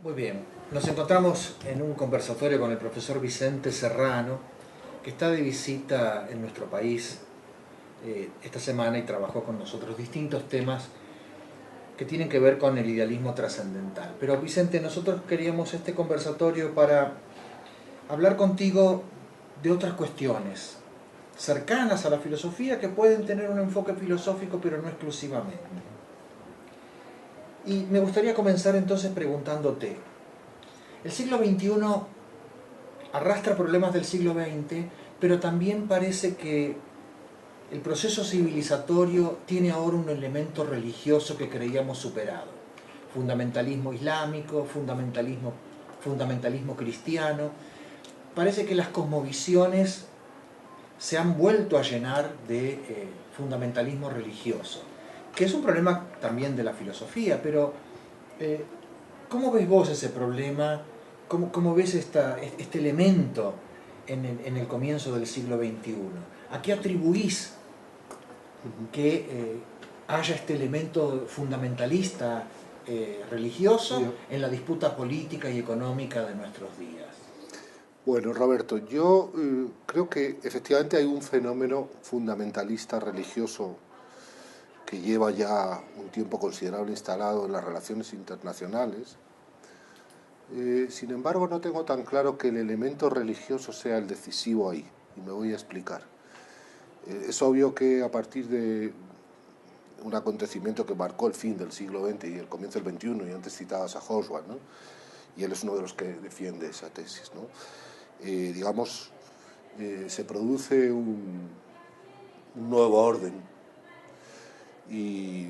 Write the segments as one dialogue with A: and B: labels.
A: Muy bien, nos encontramos en un conversatorio con el profesor Vicente Serrano, que está de visita en nuestro país esta semana y trabajó con nosotros distintos temas que tienen que ver con el idealismo trascendental. Pero Vicente, nosotros queríamos este conversatorio para hablar contigo de otras cuestiones cercanas a la filosofía que pueden tener un enfoque filosófico, pero no exclusivamente. Y me gustaría comenzar entonces preguntándote, el siglo XXI arrastra problemas del siglo XX, pero también parece que el proceso civilizatorio tiene ahora un elemento religioso que creíamos superado. Fundamentalismo islámico, fundamentalismo cristiano. Parece que las cosmovisiones se han vuelto a llenar de fundamentalismo religioso, que es un problema también de la filosofía, pero eh, ¿cómo ves vos ese problema? ¿Cómo ves este elemento en el comienzo del siglo XXI? ¿A qué atribuís que haya este elemento fundamentalista religioso en la disputa política y económica de nuestros días?
B: Bueno, Roberto, yo creo que efectivamente hay un fenómeno fundamentalista religioso que lleva ya un tiempo considerable instalado en las relaciones internacionales. Sin embargo, no tengo tan claro que el elemento religioso sea el decisivo ahí, y me voy a explicar. Es obvio que a partir de un acontecimiento que marcó el fin del siglo XX y el comienzo del XXI, y antes citabas a Hobsbawm, ¿no? Y él es uno de los que defiende esa tesis, ¿no? Digamos, se produce un nuevo orden y,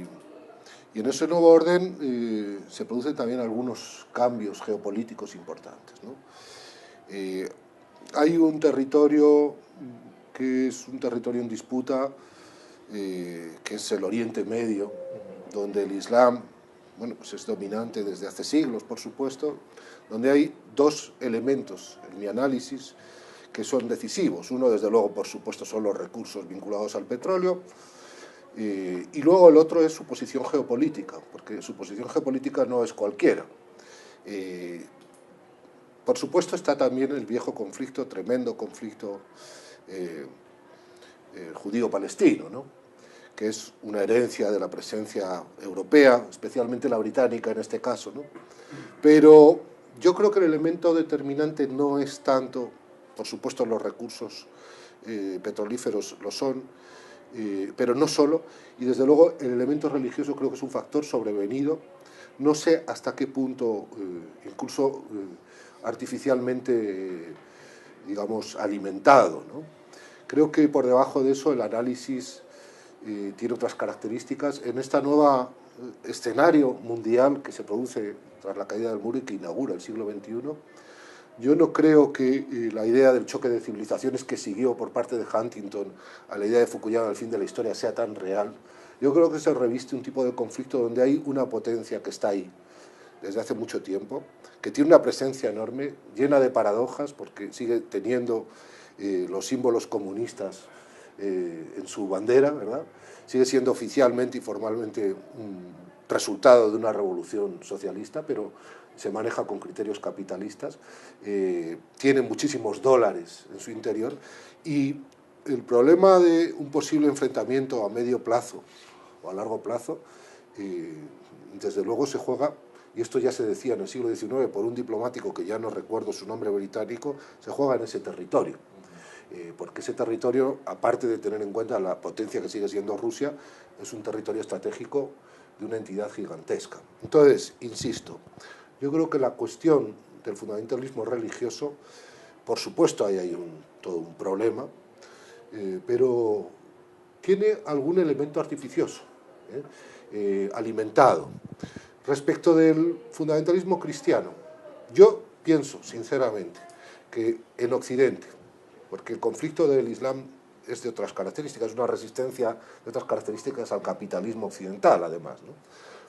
B: y en ese nuevo orden se producen también algunos cambios geopolíticos importantes, ¿no? Hay un territorio que es un territorio en disputa, que es el Oriente Medio, donde el Islam, bueno, pues es dominante desde hace siglos, por supuesto, donde hay dos elementos en mi análisis que son decisivos. Uno, desde luego, por supuesto, son los recursos vinculados al petróleo, y luego el otro es su posición geopolítica, porque su posición geopolítica no es cualquiera. Eh, por supuesto está también el viejo conflicto, tremendo conflicto eh, judío-palestino, ¿no? Que es una herencia de la presencia europea, especialmente la británica en este caso, ¿no? Pero yo creo que el elemento determinante no es tanto, por supuesto los recursos petrolíferos lo son, pero no solo, y desde luego el elemento religioso creo que es un factor sobrevenido, no sé hasta qué punto, incluso artificialmente, digamos, alimentado, ¿no? Creo que por debajo de eso el análisis tiene otras características. En este nuevo escenario mundial que se produce tras la caída del muro y que inaugura el siglo XXI, yo no creo que la idea del choque de civilizaciones que siguió por parte de Huntington a la idea de Fukuyama al fin de la historia sea tan real. Yo creo que se reviste un tipo de conflicto donde hay una potencia que está ahí desde hace mucho tiempo, que tiene una presencia enorme, llena de paradojas, porque sigue teniendo los símbolos comunistas en su bandera, ¿verdad? Sigue siendo oficialmente y formalmente un resultado de una revolución socialista, pero se maneja con criterios capitalistas, tiene muchísimos dólares en su interior, y el problema de un posible enfrentamiento a medio plazo o a largo plazo, desde luego se juega, y esto ya se decía en el siglo XIX por un diplomático que ya no recuerdo su nombre británico, se juega en ese territorio. Porque ese territorio, aparte de tener en cuenta la potencia que sigue siendo Rusia, es un territorio estratégico de una entidad gigantesca. Entonces, insisto, yo creo que la cuestión del fundamentalismo religioso, por supuesto hay todo un problema, pero tiene algún elemento artificioso, alimentado. Respecto del fundamentalismo cristiano, yo pienso, sinceramente, que en Occidente, porque el conflicto del Islam es de otras características, es una resistencia de otras características al capitalismo occidental, además, ¿no?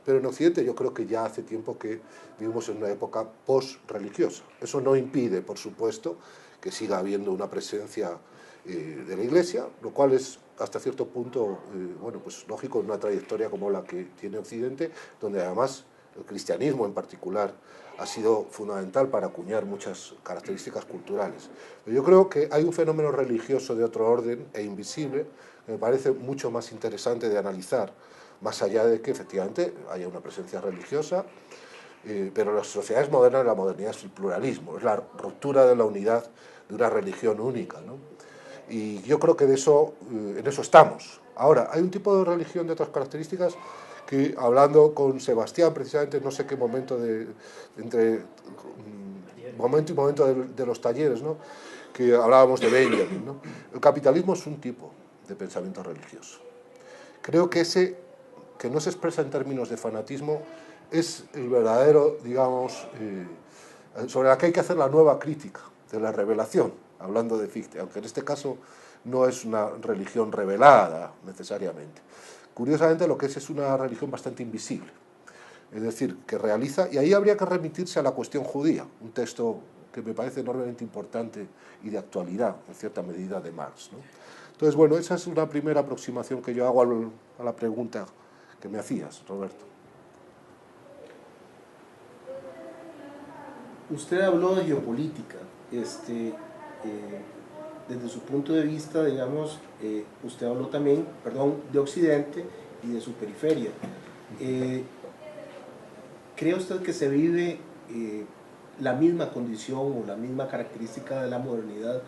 B: Pero en Occidente yo creo que ya hace tiempo que vivimos en una época post-religiosa. Eso no impide, por supuesto, que siga habiendo una presencia de la Iglesia, lo cual es hasta cierto punto, bueno, pues lógico en una trayectoria como la que tiene Occidente, donde además el cristianismo en particular, ha sido fundamental para acuñar muchas características culturales. Pero yo creo que hay un fenómeno religioso de otro orden e invisible que me parece mucho más interesante de analizar, más allá de que efectivamente haya una presencia religiosa, pero las sociedades modernas, la modernidad es el pluralismo, es la ruptura de la unidad de una religión única, ¿no? Y yo creo que en eso estamos. Ahora, hay un tipo de religión de otras características que, hablando con Sebastián, precisamente, no sé qué momento entre momento y momento de los talleres, ¿no?, que hablábamos de Benjamin, ¿no? El capitalismo es un tipo de pensamiento religioso. Creo que ese, que no se expresa en términos de fanatismo, es el verdadero, digamos, sobre la que hay que hacer la nueva crítica de la revelación, hablando de Fichte, aunque en este caso no es una religión revelada necesariamente. Curiosamente lo que es una religión bastante invisible, es decir, que realiza, y ahí habría que remitirse a la cuestión judía, un texto que me parece enormemente importante y de actualidad, en cierta medida, de Marx, ¿no? Entonces, bueno, esa es una primera aproximación que yo hago a la pregunta que me hacías, Roberto.
C: Usted habló de geopolítica, desde su punto de vista, digamos, usted habló también, perdón, de Occidente y de su periferia. ¿Cree usted que se vive la misma condición o la misma característica de la modernidad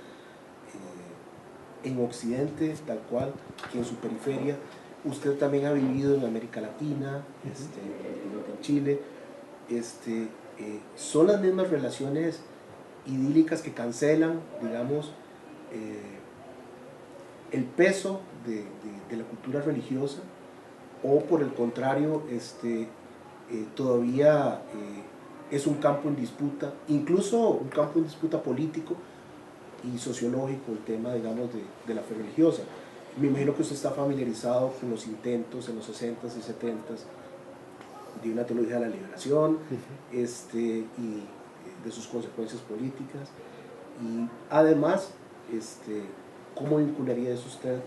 C: en Occidente, tal cual, que en su periferia? Usted también ha vivido en América Latina, en Chile. ¿Son las mismas relaciones idílicas que cancelan, digamos, el peso de la cultura religiosa, o por el contrario, todavía es un campo en disputa, incluso un campo en disputa político y sociológico, el tema, digamos, de la fe religiosa? Me imagino que usted está familiarizado con los intentos en los 60s y 70s de una teología de la liberación, y de sus consecuencias políticas, y además, ¿cómo vincularía eso usted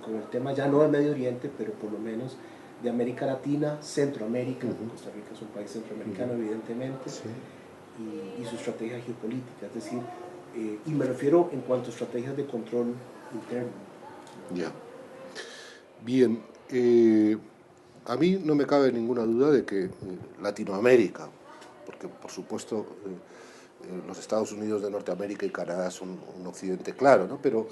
C: con el tema ya no de Medio Oriente, pero por lo menos de América Latina, Centroamérica? Costa Rica es un país centroamericano, evidentemente,
B: Sí.
C: y su estrategia geopolítica, es decir, y me refiero en cuanto a estrategias de control interno.
B: Ya. Bien, a mí no me cabe ninguna duda de que Latinoamérica, porque por supuesto los Estados Unidos de Norteamérica y Canadá son un occidente claro, ¿no? Pero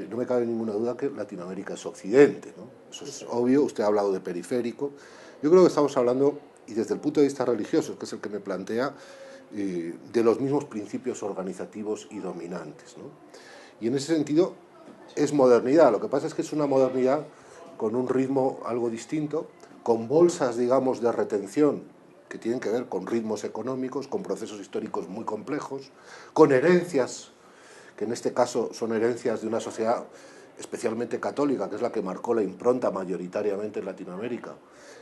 B: no me cabe ninguna duda que Latinoamérica es occidente, ¿no? Eso es obvio. Usted ha hablado de periférico. Yo creo que estamos hablando, y desde el punto de vista religioso, que es el que me plantea, de los mismos principios organizativos y dominantes, ¿no? Y en ese sentido es modernidad. Lo que pasa es que es una modernidad con un ritmo algo distinto, con bolsas, digamos, de retención que tienen que ver con ritmos económicos, con procesos históricos muy complejos, con herencias, que en este caso son herencias de una sociedad especialmente católica, que es la que marcó la impronta mayoritariamente en Latinoamérica,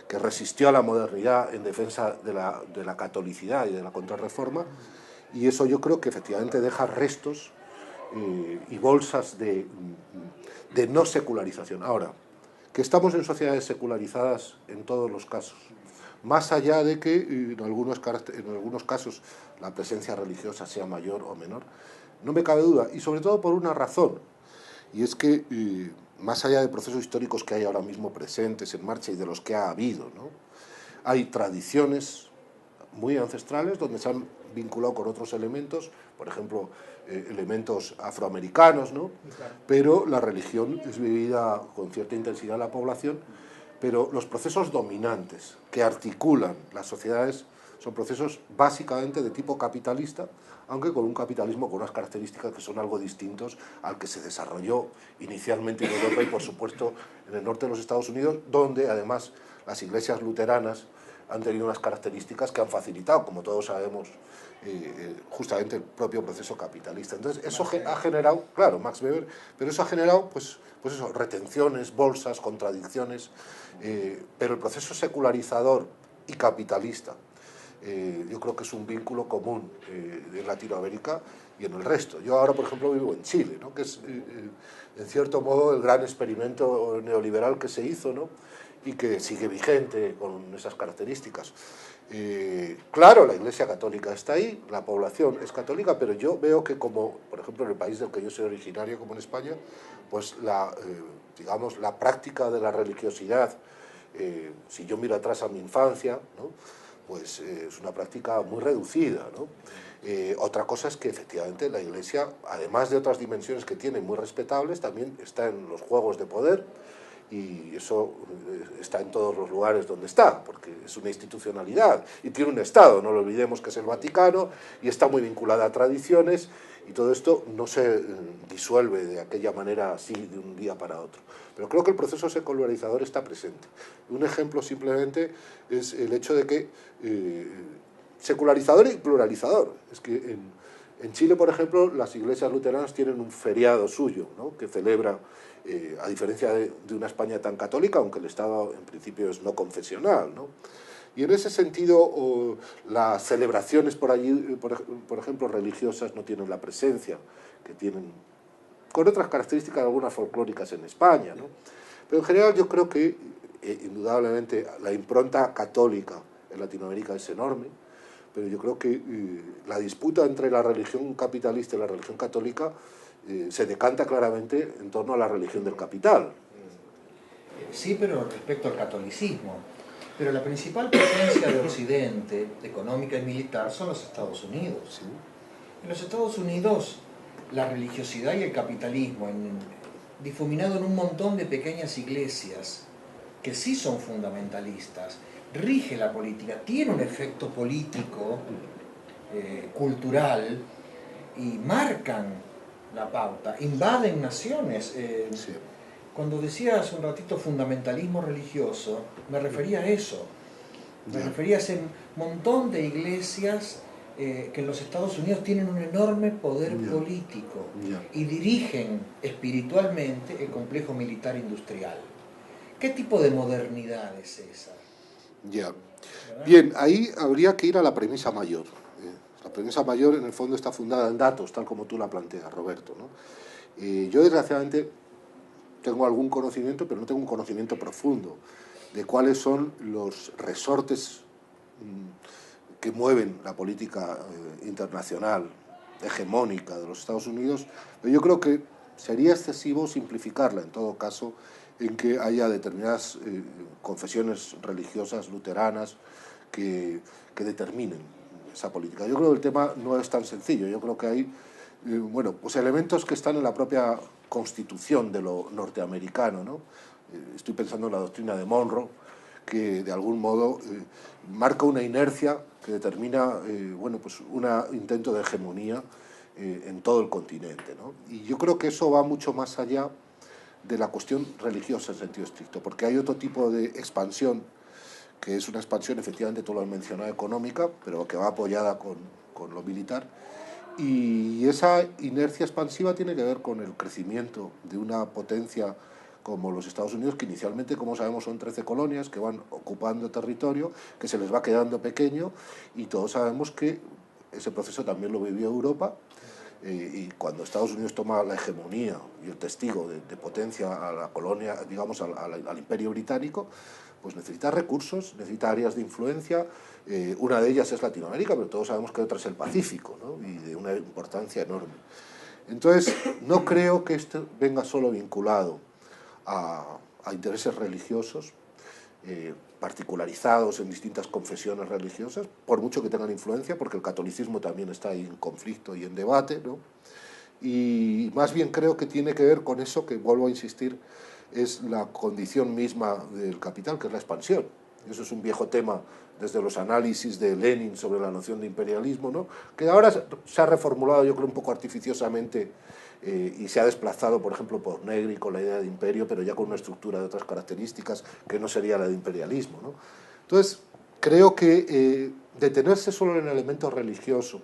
B: que resistió a la modernidad en defensa de la catolicidad y de la contrarreforma, y eso yo creo que efectivamente deja restos y bolsas de no secularización. Ahora, que estamos en sociedades secularizadas en todos los casos, más allá de que en algunos casos la presencia religiosa sea mayor o menor, no me cabe duda, y sobre todo por una razón, y es que más allá de procesos históricos que hay ahora mismo presentes, en marcha, y de los que ha habido, ¿no?, hay tradiciones muy ancestrales donde se han vinculado con otros elementos, por ejemplo, elementos afroamericanos, ¿no? Pero la religión es vivida con cierta intensidad en la población, pero los procesos dominantes que articulan las sociedades son procesos básicamente de tipo capitalista, aunque con un capitalismo con unas características que son algo distintos al que se desarrolló inicialmente en Europa y, por supuesto, en el norte de los Estados Unidos, donde además las iglesias luteranas han tenido unas características que han facilitado, como todos sabemos, justamente el propio proceso capitalista. Entonces, eso ha generado, claro, Max Weber, pero eso ha generado, pues eso, retenciones, bolsas, contradicciones, pero el proceso secularizador y capitalista, yo creo que es un vínculo común en Latinoamérica y en el resto. Yo ahora, por ejemplo, vivo en Chile, ¿no?, que es, en cierto modo, el gran experimento neoliberal que se hizo, ¿no?, y que sigue vigente con esas características. Claro, la Iglesia Católica está ahí, la población es católica, pero yo veo que como, por ejemplo, en el país del que yo soy originario, como en España, pues digamos, la práctica de la religiosidad, si yo miro atrás a mi infancia, ¿no? Pues es una práctica muy reducida, ¿no? Otra cosa es que efectivamente la Iglesia, además de otras dimensiones que tiene muy respetables, también está en los juegos de poder, y eso está en todos los lugares donde está, porque es una institucionalidad y tiene un Estado, no lo olvidemos, que es el Vaticano, y está muy vinculada a tradiciones, y todo esto no se disuelve de aquella manera así de un día para otro. Pero creo que el proceso secularizador está presente. Un ejemplo simplemente es el hecho de que secularizador y pluralizador. Es que en Chile, por ejemplo, las iglesias luteranas tienen un feriado suyo, ¿no? Que celebra, a diferencia de una España tan católica, aunque el Estado en principio es no confesional, ¿no? Y en ese sentido, las celebraciones por allí, por ejemplo, religiosas, no tienen la presencia que tienen, con otras características algunas folclóricas en España, ¿no? Pero en general yo creo que, indudablemente, la impronta católica en Latinoamérica es enorme, pero yo creo que la disputa entre la religión capitalista y la religión católica se decanta claramente en torno a la religión del capital.
A: Sí, pero respecto al catolicismo. Pero la principal potencia de Occidente, económica y militar, son los Estados Unidos.
B: ¿Sí?
A: En los Estados Unidos, la religiosidad y el capitalismo, difuminado en un montón de pequeñas iglesias que sí son fundamentalistas, rige la política, tiene un efecto político, cultural, y marcan la pauta, invaden naciones.
B: Sí.
A: Cuando decía hace un ratito fundamentalismo religioso, me refería a eso. Me refería a ese montón de iglesias que en los Estados Unidos tienen un enorme poder político y dirigen espiritualmente el complejo militar industrial. ¿Qué tipo de modernidad es esa?
B: Ya. Bien, ahí habría que ir a la premisa mayor. La premisa mayor, en el fondo, está fundada en datos, tal como tú la planteas, Roberto, ¿no? Yo, desgraciadamente, tengo algún conocimiento, pero no tengo un conocimiento profundo de cuáles son los resortes que mueven la política internacional hegemónica de los Estados Unidos, pero yo creo que sería excesivo simplificarla, en todo caso, en que haya determinadas confesiones religiosas luteranas que determinen esa política. Yo creo que el tema no es tan sencillo, yo creo que hay bueno, pues elementos que están en la propia constitución de lo norteamericano, ¿no? Estoy pensando en la doctrina de Monroe, que de algún modo marca una inercia que determina bueno, pues un intento de hegemonía en todo el continente, ¿no? Y yo creo que eso va mucho más allá de la cuestión religiosa en sentido estricto, porque hay otro tipo de expansión, que es una expansión, efectivamente, tú lo has mencionado, económica, pero que va apoyada con lo militar, y esa inercia expansiva tiene que ver con el crecimiento de una potencia como los Estados Unidos, que inicialmente, como sabemos, son 13 colonias que van ocupando territorio, que se les va quedando pequeño, y todos sabemos que ese proceso también lo vivió Europa, y cuando Estados Unidos toma la hegemonía y el testigo de potencia a la colonia, digamos, al imperio británico, pues necesita recursos, necesita áreas de influencia. Una de ellas es Latinoamérica, pero todos sabemos que otra es el Pacífico, ¿no? Y de una importancia enorme. Entonces, no creo que esto venga solo vinculado a intereses religiosos, particularizados en distintas confesiones religiosas, por mucho que tengan influencia, porque el catolicismo también está ahí en conflicto y en debate, ¿no? Y más bien creo que tiene que ver con eso que, vuelvo a insistir, es la condición misma del capital, que es la expansión. Eso es un viejo tema desde los análisis de Lenin sobre la noción de imperialismo, ¿no? Que ahora se ha reformulado, yo creo, un poco artificiosamente, y se ha desplazado, por ejemplo, por Negri con la idea de imperio, pero ya con una estructura de otras características que no sería la de imperialismo, ¿no? Entonces, creo que detenerse solo en el elemento religioso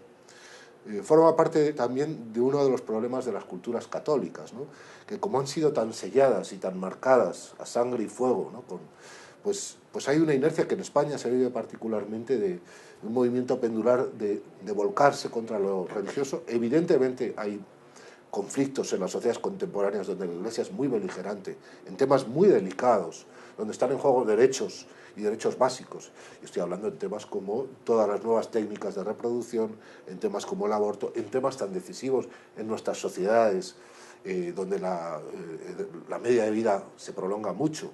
B: forma parte también de uno de los problemas de las culturas católicas, ¿no? Que como han sido tan selladas y tan marcadas a sangre y fuego, ¿no? Pues hay una inercia que en España se vive particularmente de un movimiento pendular de volcarse contra lo religioso. Evidentemente hay conflictos en las sociedades contemporáneas donde la Iglesia es muy beligerante, en temas muy delicados, donde están en juego derechos y derechos básicos. Y estoy hablando en temas como todas las nuevas técnicas de reproducción, en temas como el aborto, en temas tan decisivos en nuestras sociedades, donde la media de vida se prolonga mucho,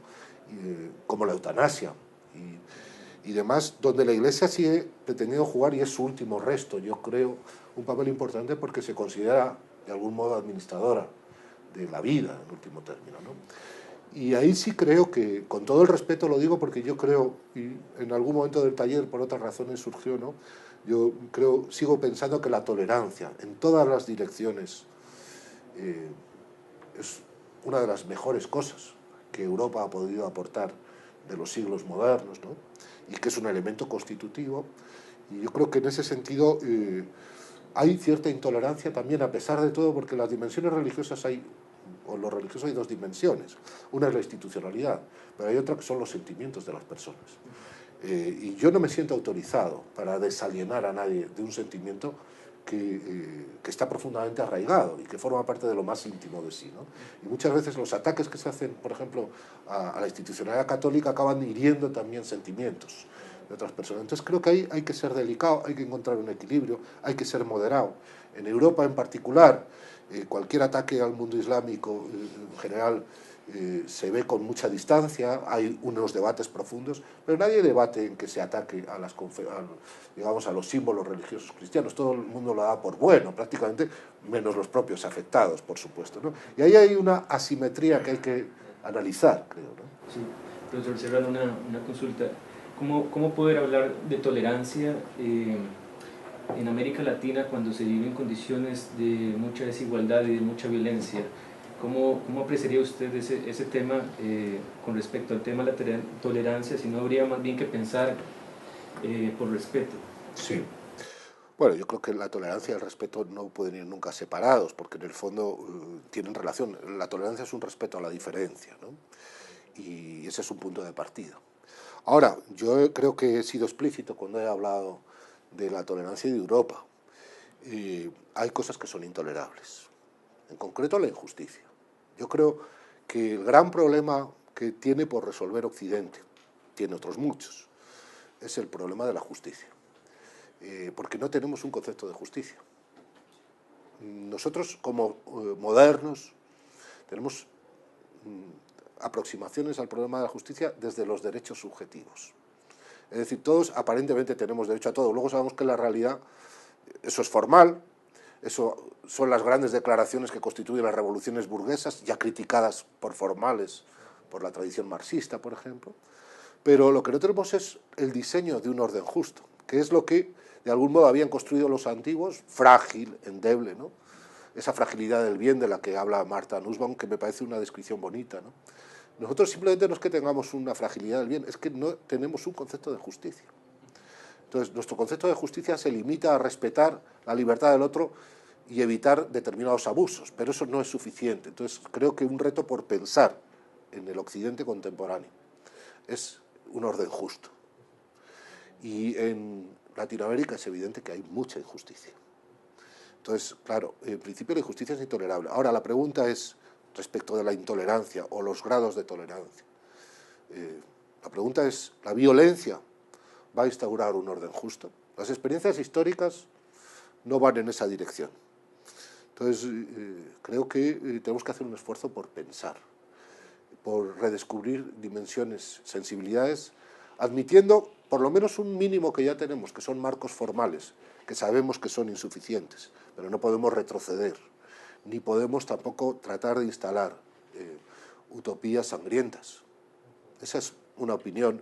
B: como la eutanasia y demás, donde la Iglesia sigue pretendiendo jugar, y es su último resto, yo creo, un papel importante porque se considera de algún modo administradora de la vida, en último término, ¿no? Y ahí sí creo que, con todo el respeto lo digo porque yo creo, y en algún momento del taller por otras razones surgió, ¿no? Yo creo, sigo pensando que la tolerancia en todas las direcciones es una de las mejores cosas que Europa ha podido aportar de los siglos modernos, ¿no? Y que es un elemento constitutivo. Y yo creo que en ese sentido hay cierta intolerancia también, a pesar de todo, porque las dimensiones religiosas o lo religioso hay dos dimensiones. Una es la institucionalidad, pero hay otra que son los sentimientos de las personas. Y yo no me siento autorizado para desalienar a nadie de un sentimiento que está profundamente arraigado y que forma parte de lo más íntimo de sí, ¿no? Y muchas veces los ataques que se hacen, por ejemplo, a la institucionalidad católica acaban hiriendo también sentimientos de otras personas. Entonces creo que hay que ser delicado, hay que encontrar un equilibrio, hay que ser moderado. En Europa en particular, cualquier ataque al mundo islámico en general se ve con mucha distancia, hay unos debates profundos, pero nadie debate en que se ataque digamos, a los símbolos religiosos cristianos. Todo el mundo lo da por bueno, prácticamente, menos los propios afectados, por supuesto, ¿no? Y ahí hay una asimetría que hay que analizar, creo, ¿no?
D: Sí, profesor Serrano, una consulta. ¿Cómo poder hablar de tolerancia en América Latina cuando se vive en condiciones de mucha desigualdad y de mucha violencia? ¿Cómo apreciaría usted ese tema con respecto al tema de la tolerancia, si no habría más bien que pensar por respeto?
B: Sí. Bueno, yo creo que la tolerancia y el respeto no pueden ir nunca separados, porque en el fondo tienen relación. La tolerancia es un respeto a la diferencia, ¿no? Y ese es un punto de partida. Ahora, yo creo que he sido explícito cuando he hablado de la tolerancia de Europa. Hay cosas que son intolerables, en concreto la injusticia. Yo creo que el gran problema que tiene por resolver Occidente, tiene otros muchos, es el problema de la justicia. Porque no tenemos un concepto de justicia. Nosotros, como modernos, tenemos aproximaciones al problema de la justicia desde los derechos subjetivos. Es decir, todos aparentemente tenemos derecho a todo. Luego sabemos que en la realidad eso es formal, eso son las grandes declaraciones que constituyen las revoluciones burguesas, ya criticadas por formales por la tradición marxista, por ejemplo. Pero lo que no tenemos es el diseño de un orden justo, que es lo que de algún modo habían construido los antiguos, frágil, endeble, ¿no? Esa fragilidad del bien de la que habla Martha Nussbaum, que me parece una descripción bonita, ¿no? Nosotros simplemente no es que tengamos una fragilidad del bien, es que no tenemos un concepto de justicia. Entonces, nuestro concepto de justicia se limita a respetar la libertad del otro y evitar determinados abusos, pero eso no es suficiente. Entonces, creo que un reto por pensar en el Occidente contemporáneo es un orden justo. Y en Latinoamérica es evidente que hay mucha injusticia. Entonces, claro, en principio la injusticia es intolerable. Ahora, la pregunta es respecto de la intolerancia o los grados de tolerancia. La pregunta es, ¿la violencia va a instaurar un orden justo? Las experiencias históricas no van en esa dirección. Entonces, creo que tenemos que hacer un esfuerzo por pensar, por redescubrir dimensiones, sensibilidades, admitiendo por lo menos un mínimo que ya tenemos, que son marcos formales, que sabemos que son insuficientes, pero no podemos retroceder, ni podemos tampoco tratar de instalar utopías sangrientas. Esa es una opinión,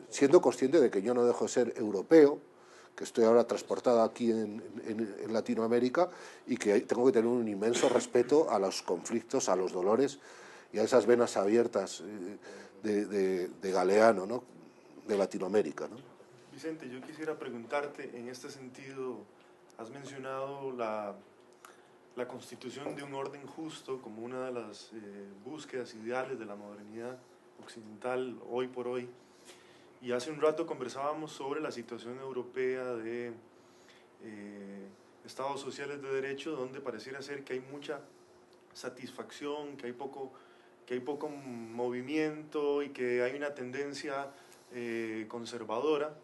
B: siendo consciente de que yo no dejo de ser europeo, que estoy ahora transportado aquí en Latinoamérica y que tengo que tener un inmenso respeto a los conflictos, a los dolores y a esas venas abiertas de Galeano, ¿no? De Latinoamérica, ¿no?
E: Vicente, yo quisiera preguntarte, en este sentido, has mencionado la constitución de un orden justo como una de las búsquedas ideales de la modernidad occidental hoy por hoy, y hace un rato conversábamos sobre la situación europea de estados sociales de derecho, donde pareciera ser que hay mucha satisfacción, que hay poco movimiento y que hay una tendencia conservadora.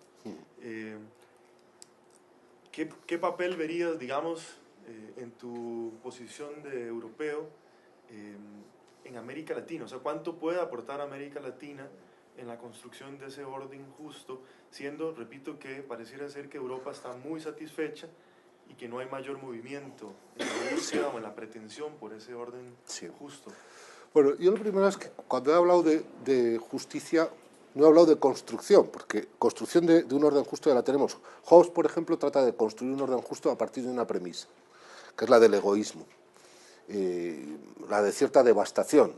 E: ¿Qué papel verías, digamos, en tu posición de europeo en América Latina? O sea, ¿cuánto puede aportar América Latina en la construcción de ese orden justo, siendo, repito, que pareciera ser que Europa está muy satisfecha y que no hay mayor movimiento en la búsqueda o en la pretensión por ese orden justo?
B: Bueno, yo lo primero es que cuando he hablado de justicia, no he hablado de construcción, porque construcción de un orden justo ya la tenemos. Hobbes, por ejemplo, trata de construir un orden justo a partir de una premisa, que es la del egoísmo, la de cierta devastación,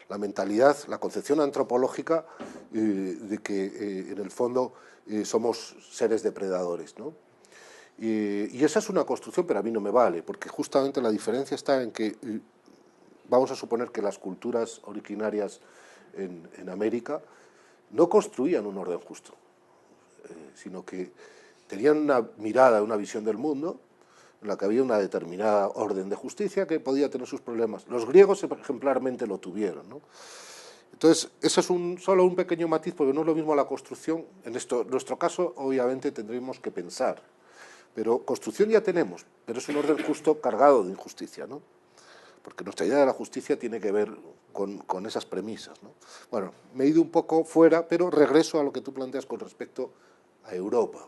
B: la mentalidad, la concepción antropológica de que en el fondo somos seres depredadores, ¿no? Y esa es una construcción, pero a mí no me vale, porque justamente la diferencia está en que vamos a suponer que las culturas originarias en América no construían un orden justo, sino que tenían una mirada, una visión del mundo en la que había una determinada orden de justicia que podía tener sus problemas. Los griegos ejemplarmente lo tuvieron, ¿no? Entonces, ese es solo un pequeño matiz, porque no es lo mismo la construcción. En nuestro caso, obviamente, tendríamos que pensar. Pero construcción ya tenemos, pero es un orden justo cargado de injusticia, ¿no? Porque nuestra idea de la justicia tiene que ver con esas premisas, ¿no? Bueno, me he ido un poco fuera, pero regreso a lo que tú planteas con respecto a Europa.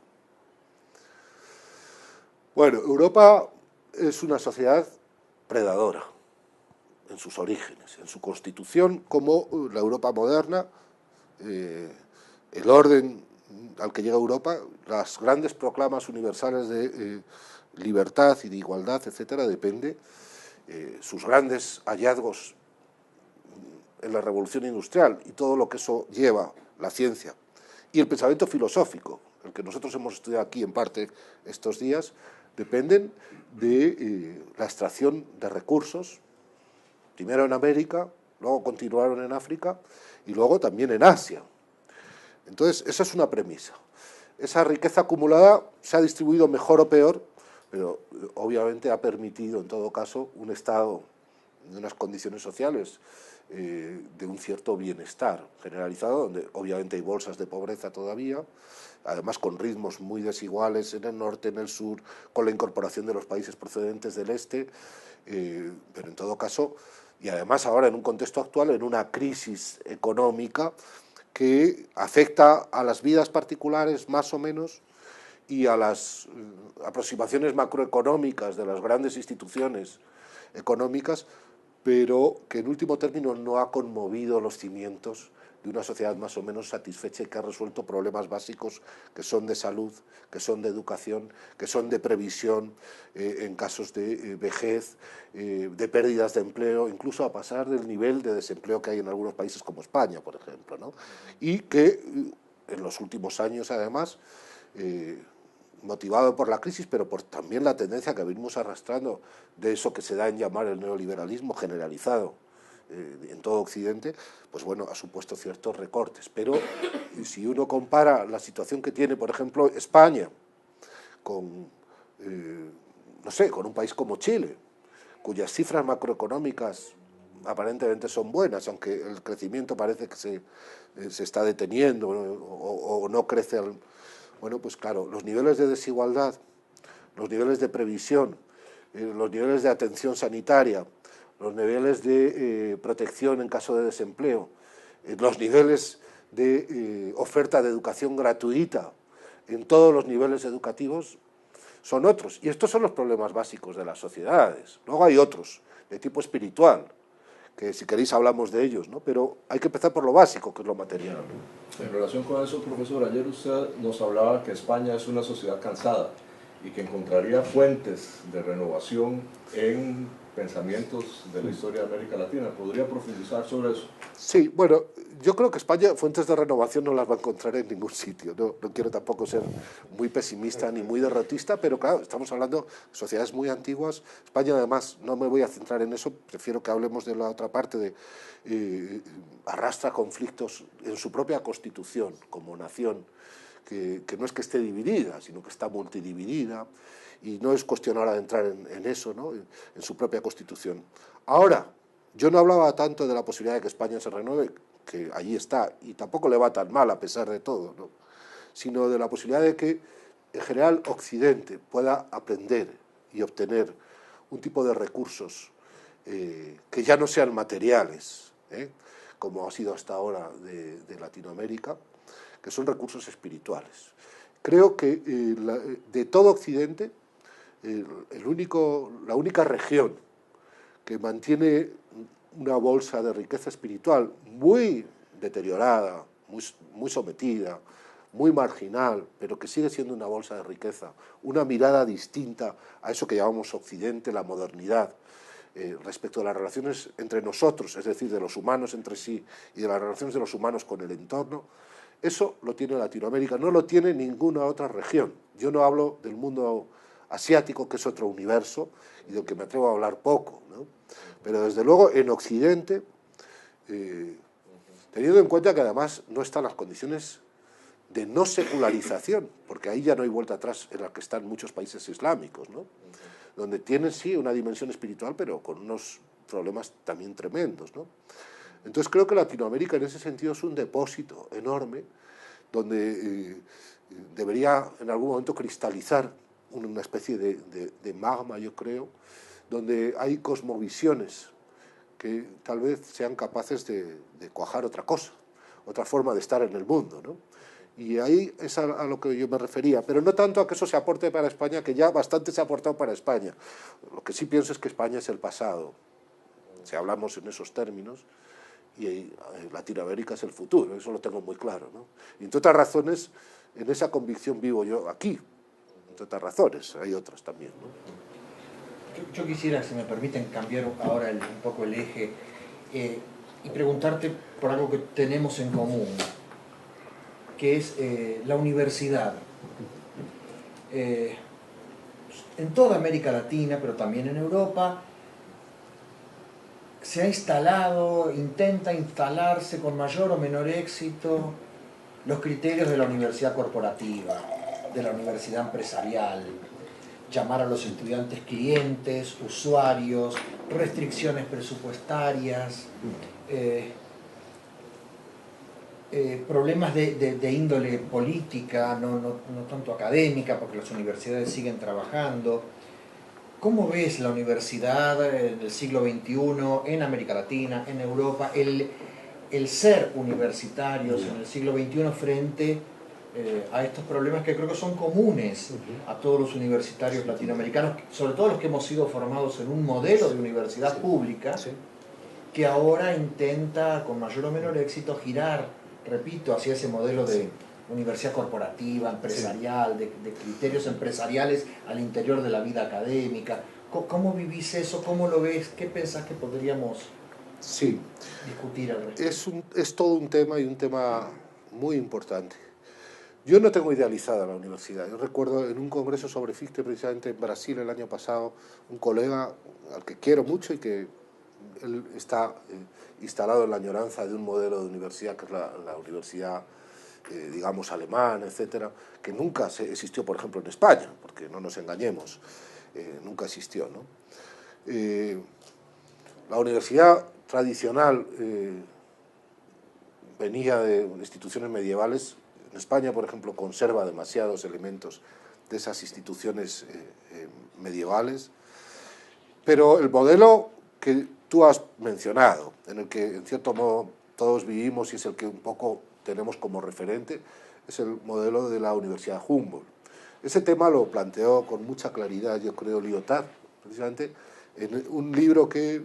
B: Bueno, Europa es una sociedad predadora en sus orígenes, en su constitución, como la Europa moderna, el orden al que llega Europa, las grandes proclamas universales de libertad y de igualdad, etcétera, depende sus grandes hallazgos en la revolución industrial y todo lo que eso lleva, la ciencia, y el pensamiento filosófico, el que nosotros hemos estudiado aquí en parte estos días, dependen de la extracción de recursos, primero en América, luego continuaron en África y luego también en Asia. Entonces, esa es una premisa. Esa riqueza acumulada se ha distribuido mejor o peor, pero obviamente ha permitido, en todo caso, un estado de unas condiciones sociales de un cierto bienestar generalizado, donde obviamente hay bolsas de pobreza todavía, además con ritmos muy desiguales en el norte, en el sur, con la incorporación de los países procedentes del este, pero en todo caso, y además ahora en un contexto actual, en una crisis económica que afecta a las vidas particulares más o menos y a las aproximaciones macroeconómicas de las grandes instituciones económicas, pero que en último término no ha conmovido los cimientos de una sociedad más o menos satisfecha y que ha resuelto problemas básicos que son de salud, que son de educación, que son de previsión en casos de vejez, de pérdidas de empleo, incluso a pasar del nivel de desempleo que hay en algunos países como España, por ejemplo, ¿no? Y que en los últimos años, además, motivado por la crisis, pero por también la tendencia que venimos arrastrando de eso que se da en llamar el neoliberalismo generalizado en todo Occidente, pues bueno, ha supuesto ciertos recortes. Pero si uno compara la situación que tiene, por ejemplo, España con, no sé, con un país como Chile, cuyas cifras macroeconómicas aparentemente son buenas, aunque el crecimiento parece que se está deteniendo o no crece bueno, pues claro, los niveles de desigualdad, los niveles de previsión, los niveles de atención sanitaria, los niveles de protección en caso de desempleo, los niveles de oferta de educación gratuita en todos los niveles educativos son otros. Y estos son los problemas básicos de las sociedades. Luego hay otros, de tipo espiritual, que si queréis hablamos de ellos, ¿no? Pero hay que empezar por lo básico, que es lo material.
F: En relación con eso, profesor, ayer usted nos hablaba que España es una sociedad cansada y que encontraría fuentes de renovación en pensamientos de la historia de América Latina. ¿Podría profundizar sobre eso?
B: Sí, bueno, yo creo que España fuentes de renovación no las va a encontrar en ningún sitio. No quiero tampoco ser muy pesimista ni muy derrotista, pero claro, estamos hablando de sociedades muy antiguas. España, además, no me voy a centrar en eso, prefiero que hablemos de la otra parte, arrastra conflictos en su propia constitución como nación, que no es que esté dividida, sino que está multidividida, y no es cuestión ahora de entrar en eso, ¿no? En su propia constitución. Ahora, yo no hablaba tanto de la posibilidad de que España se renueve, que allí está, y tampoco le va tan mal a pesar de todo, ¿no? Sino de la posibilidad de que, en general, Occidente pueda aprender y obtener un tipo de recursos que ya no sean materiales, como ha sido hasta ahora de Latinoamérica, que son recursos espirituales. Creo que de todo Occidente, la única región que mantiene una bolsa de riqueza espiritual muy deteriorada, muy sometida, muy marginal, pero que sigue siendo una bolsa de riqueza, una mirada distinta a eso que llamamos Occidente, la modernidad, respecto a las relaciones entre nosotros, es decir, de los humanos entre sí y de las relaciones de los humanos con el entorno, eso lo tiene Latinoamérica, no lo tiene ninguna otra región. Yo no hablo del mundo asiático, que es otro universo, y del que me atrevo a hablar poco, ¿no? Pero desde luego en Occidente, teniendo en cuenta que además no están las condiciones de no secularización, porque ahí ya no hay vuelta atrás en las que están muchos países islámicos, ¿no? Donde tienen sí una dimensión espiritual, pero con unos problemas también tremendos, ¿no? Entonces creo que Latinoamérica en ese sentido es un depósito enorme donde debería en algún momento cristalizar una especie de magma, yo creo, donde hay cosmovisiones que tal vez sean capaces de cuajar otra cosa, otra forma de estar en el mundo, ¿no? Y ahí es a lo que yo me refería, pero no tanto a que eso se aporte para España, que ya bastante se ha aportado para España. Lo que sí pienso es que España es el pasado, si hablamos en esos términos, y Latinoamérica es el futuro, eso lo tengo muy claro, ¿no? Y entre otras razones, en esa convicción vivo yo aquí, entre otras razones, hay otras también, ¿no?
A: Yo quisiera, si me permiten, cambiar ahora un poco el eje y preguntarte por algo que tenemos en común, que es la universidad. En toda América Latina, pero también en Europa, se ha instalado, intenta instalarse con mayor o menor éxito los criterios de la universidad corporativa, de la universidad empresarial, llamar a los estudiantes clientes, usuarios, restricciones presupuestarias, problemas de índole política, no tanto académica, porque las universidades siguen trabajando. ¿Cómo ves la universidad del siglo XXI en América Latina, en Europa, el ser universitarios en el siglo XXI frente a estos problemas que creo que son comunes a todos los universitarios latinoamericanos, sobre todo los que hemos sido formados en un modelo de universidad pública, que ahora intenta con mayor o menor éxito girar, repito, hacia ese modelo de universidad corporativa, empresarial, de criterios empresariales al interior de la vida académica? ¿Cómo vivís eso? ¿Cómo lo ves? ¿Qué pensás que podríamos discutir al respecto?
B: Es todo un tema, y un tema muy importante. Yo no tengo idealizada la universidad. Yo recuerdo en un congreso sobre Fichte, precisamente en Brasil el año pasado, un colega al que quiero mucho y que él está instalado en la añoranza de un modelo de universidad que es la universidad, digamos, alemana, etcétera, que nunca existió, por ejemplo, en España, porque no nos engañemos, nunca existió, ¿no? La universidad tradicional venía de instituciones medievales. En España, por ejemplo, conserva demasiados elementos de esas instituciones medievales, pero el modelo que tú has mencionado, en el que en cierto modo todos vivimos y es el que un poco tenemos como referente, es el modelo de la Universidad Humboldt. Ese tema lo planteó con mucha claridad, yo creo, Lyotard, precisamente, en un libro que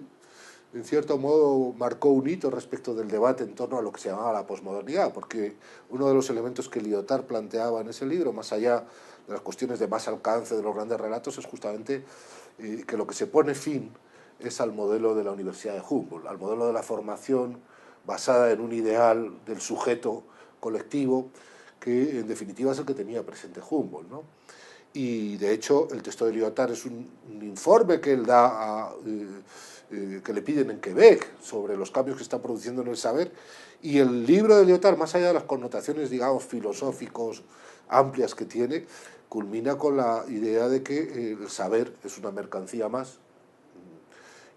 B: en cierto modo marcó un hito respecto del debate en torno a lo que se llamaba la posmodernidad, porque uno de los elementos que Lyotard planteaba en ese libro, más allá de las cuestiones de más alcance de los grandes relatos, es justamente que lo que se pone fin es al modelo de la Universidad de Humboldt, al modelo de la formación basada en un ideal del sujeto colectivo, que en definitiva es el que tenía presente Humboldt, ¿no? Y de hecho el texto de Lyotard es un informe que él da que le piden en Quebec sobre los cambios que se están produciendo en el saber, y el libro de Lyotard, más allá de las connotaciones, digamos, filosóficos amplias que tiene, culmina con la idea de que el saber es una mercancía más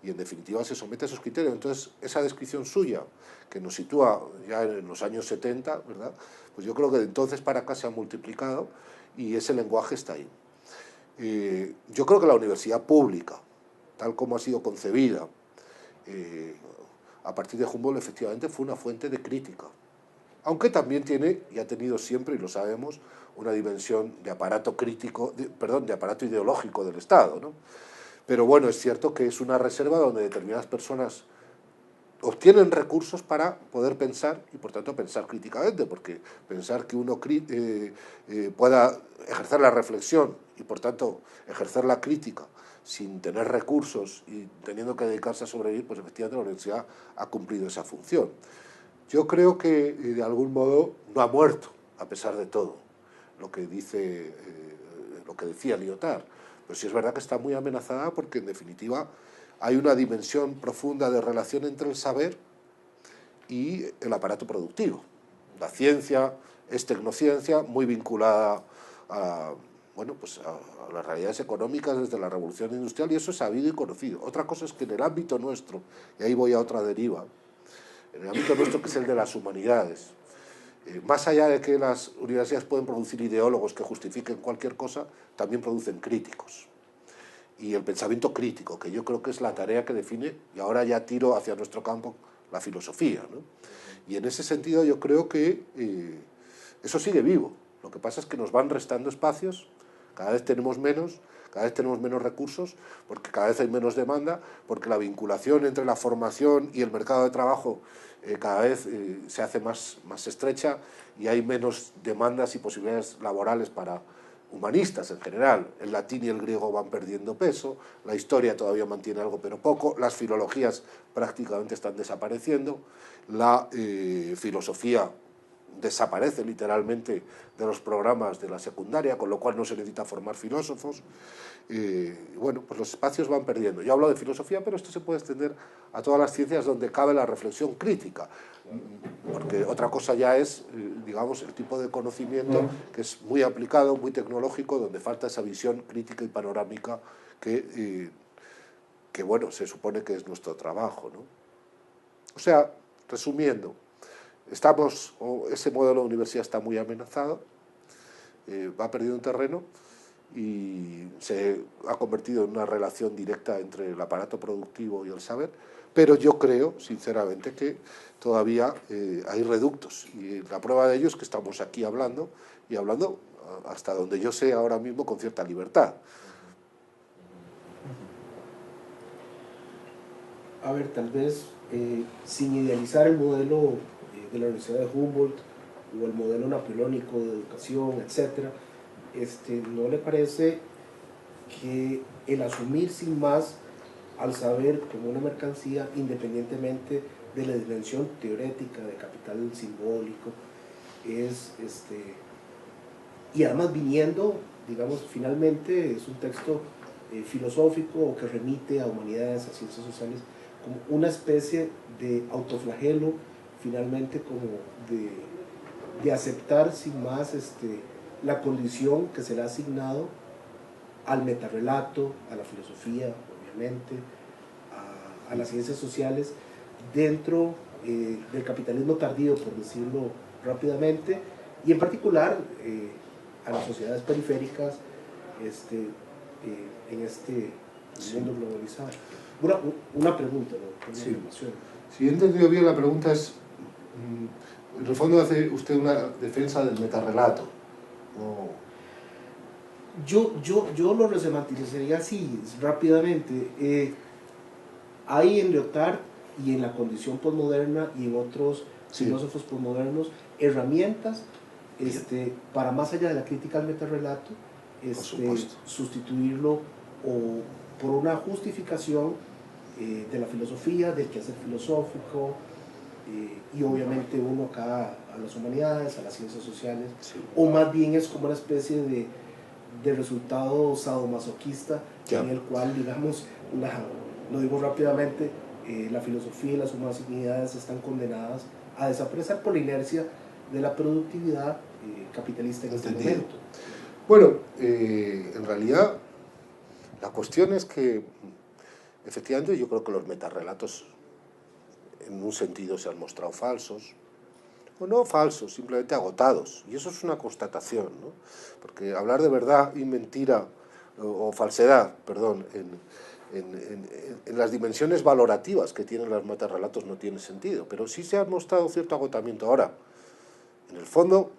B: y en definitiva se somete a esos criterios. Entonces, esa descripción suya, que nos sitúa ya en los años 70, ¿verdad? Pues yo creo que de entonces para acá se ha multiplicado y ese lenguaje está ahí. Yo creo que la universidad pública, tal como ha sido concebida, a partir de Humboldt, efectivamente fue una fuente de crítica, aunque también tiene, y ha tenido siempre, y lo sabemos, una dimensión de aparato crítico, de aparato ideológico del Estado, ¿no? Pero bueno, es cierto que es una reserva donde determinadas personas obtienen recursos para poder pensar y por tanto pensar críticamente, porque pensar que uno pueda ejercer la reflexión y por tanto ejercer la crítica sin tener recursos y teniendo que dedicarse a sobrevivir, pues efectivamente la universidad ha cumplido esa función. Yo creo que de algún modo no ha muerto, a pesar de todo, lo que decía Lyotard. Pero sí es verdad que está muy amenazada porque en definitiva hay una dimensión profunda de relación entre el saber y el aparato productivo. La ciencia es tecnociencia muy vinculada a, bueno, pues a las realidades económicas desde la revolución industrial, y eso es sabido y conocido. Otra cosa es que en el ámbito nuestro, y ahí voy a otra deriva, en el ámbito nuestro, que es el de las humanidades, más allá de que las universidades pueden producir ideólogos que justifiquen cualquier cosa, también producen críticos. Y el pensamiento crítico, que yo creo que es la tarea que define, y ahora ya tiro hacia nuestro campo, la filosofía, ¿no? Y en ese sentido yo creo que eso sigue vivo. Lo que pasa es que nos van restando espacios, cada vez tenemos menos recursos, porque cada vez hay menos demanda, porque la vinculación entre la formación y el mercado de trabajo cada vez se hace más estrecha y hay menos demandas y posibilidades laborales para humanistas en general. El latín y el griego van perdiendo peso, la historia todavía mantiene algo pero poco, las filologías prácticamente están desapareciendo, la filosofía desaparece literalmente de los programas de la secundaria, con lo cual no se necesita formar filósofos. Bueno, pues los espacios van perdiendo. Yo hablo de filosofía, pero esto se puede extender a todas las ciencias donde cabe la reflexión crítica, porque otra cosa ya es, digamos, el tipo de conocimiento que es muy aplicado, muy tecnológico, donde falta esa visión crítica y panorámica que bueno, se supone que es nuestro trabajo, ¿no? O sea, resumiendo, ese modelo de universidad está muy amenazado, va perdiendo terreno y se ha convertido en una relación directa entre el aparato productivo y el saber, pero yo creo, sinceramente, que todavía hay reductos, y la prueba de ello es que estamos aquí hablando, y hablando hasta donde yo sé ahora mismo con cierta libertad.
C: A ver, tal vez sin idealizar el modelo de la Universidad de Humboldt o el modelo napoleónico de educación, etc., ¿no le parece que el asumir sin más al saber como una mercancía, independientemente de la dimensión teórica de capital simbólico, y además viniendo, digamos, finalmente es un texto filosófico o que remite a humanidades, a ciencias sociales, como una especie de autoflagelo, finalmente como de aceptar sin más la condición que se le ha asignado al metarrelato, a la filosofía, obviamente, a las ciencias sociales, dentro del capitalismo tardío, por decirlo rápidamente, y en particular a las sociedades periféricas en este mundo globalizado. Una pregunta, ¿no? Una afirmación.
B: Si he entendido bien, la pregunta es, en el fondo hace usted una defensa del metarrelato.
C: Yo lo resemantizaría así, rápidamente. Hay en Lyotard y en la condición posmoderna y en otros filósofos posmodernos herramientas para, más allá de la crítica al metarrelato, sustituirlo o por una justificación de la filosofía, del quehacer filosófico, y obviamente uno acá a las humanidades, a las ciencias sociales, o más bien es como una especie de resultado sadomasoquista, en el cual, digamos, lo digo rápidamente, la filosofía y las humanidades están condenadas a desaparecer por la inercia de la productividad capitalista en este momento.
B: Bueno, en realidad la cuestión es que efectivamente yo creo que los metarrelatos en un sentido se han mostrado falsos, o no falsos, simplemente agotados, y eso es una constatación, ¿no? Porque hablar de verdad y mentira, o falsedad, perdón, en las dimensiones valorativas que tienen los metarrelatos no tiene sentido, pero sí se ha mostrado cierto agotamiento. Ahora, en el fondo,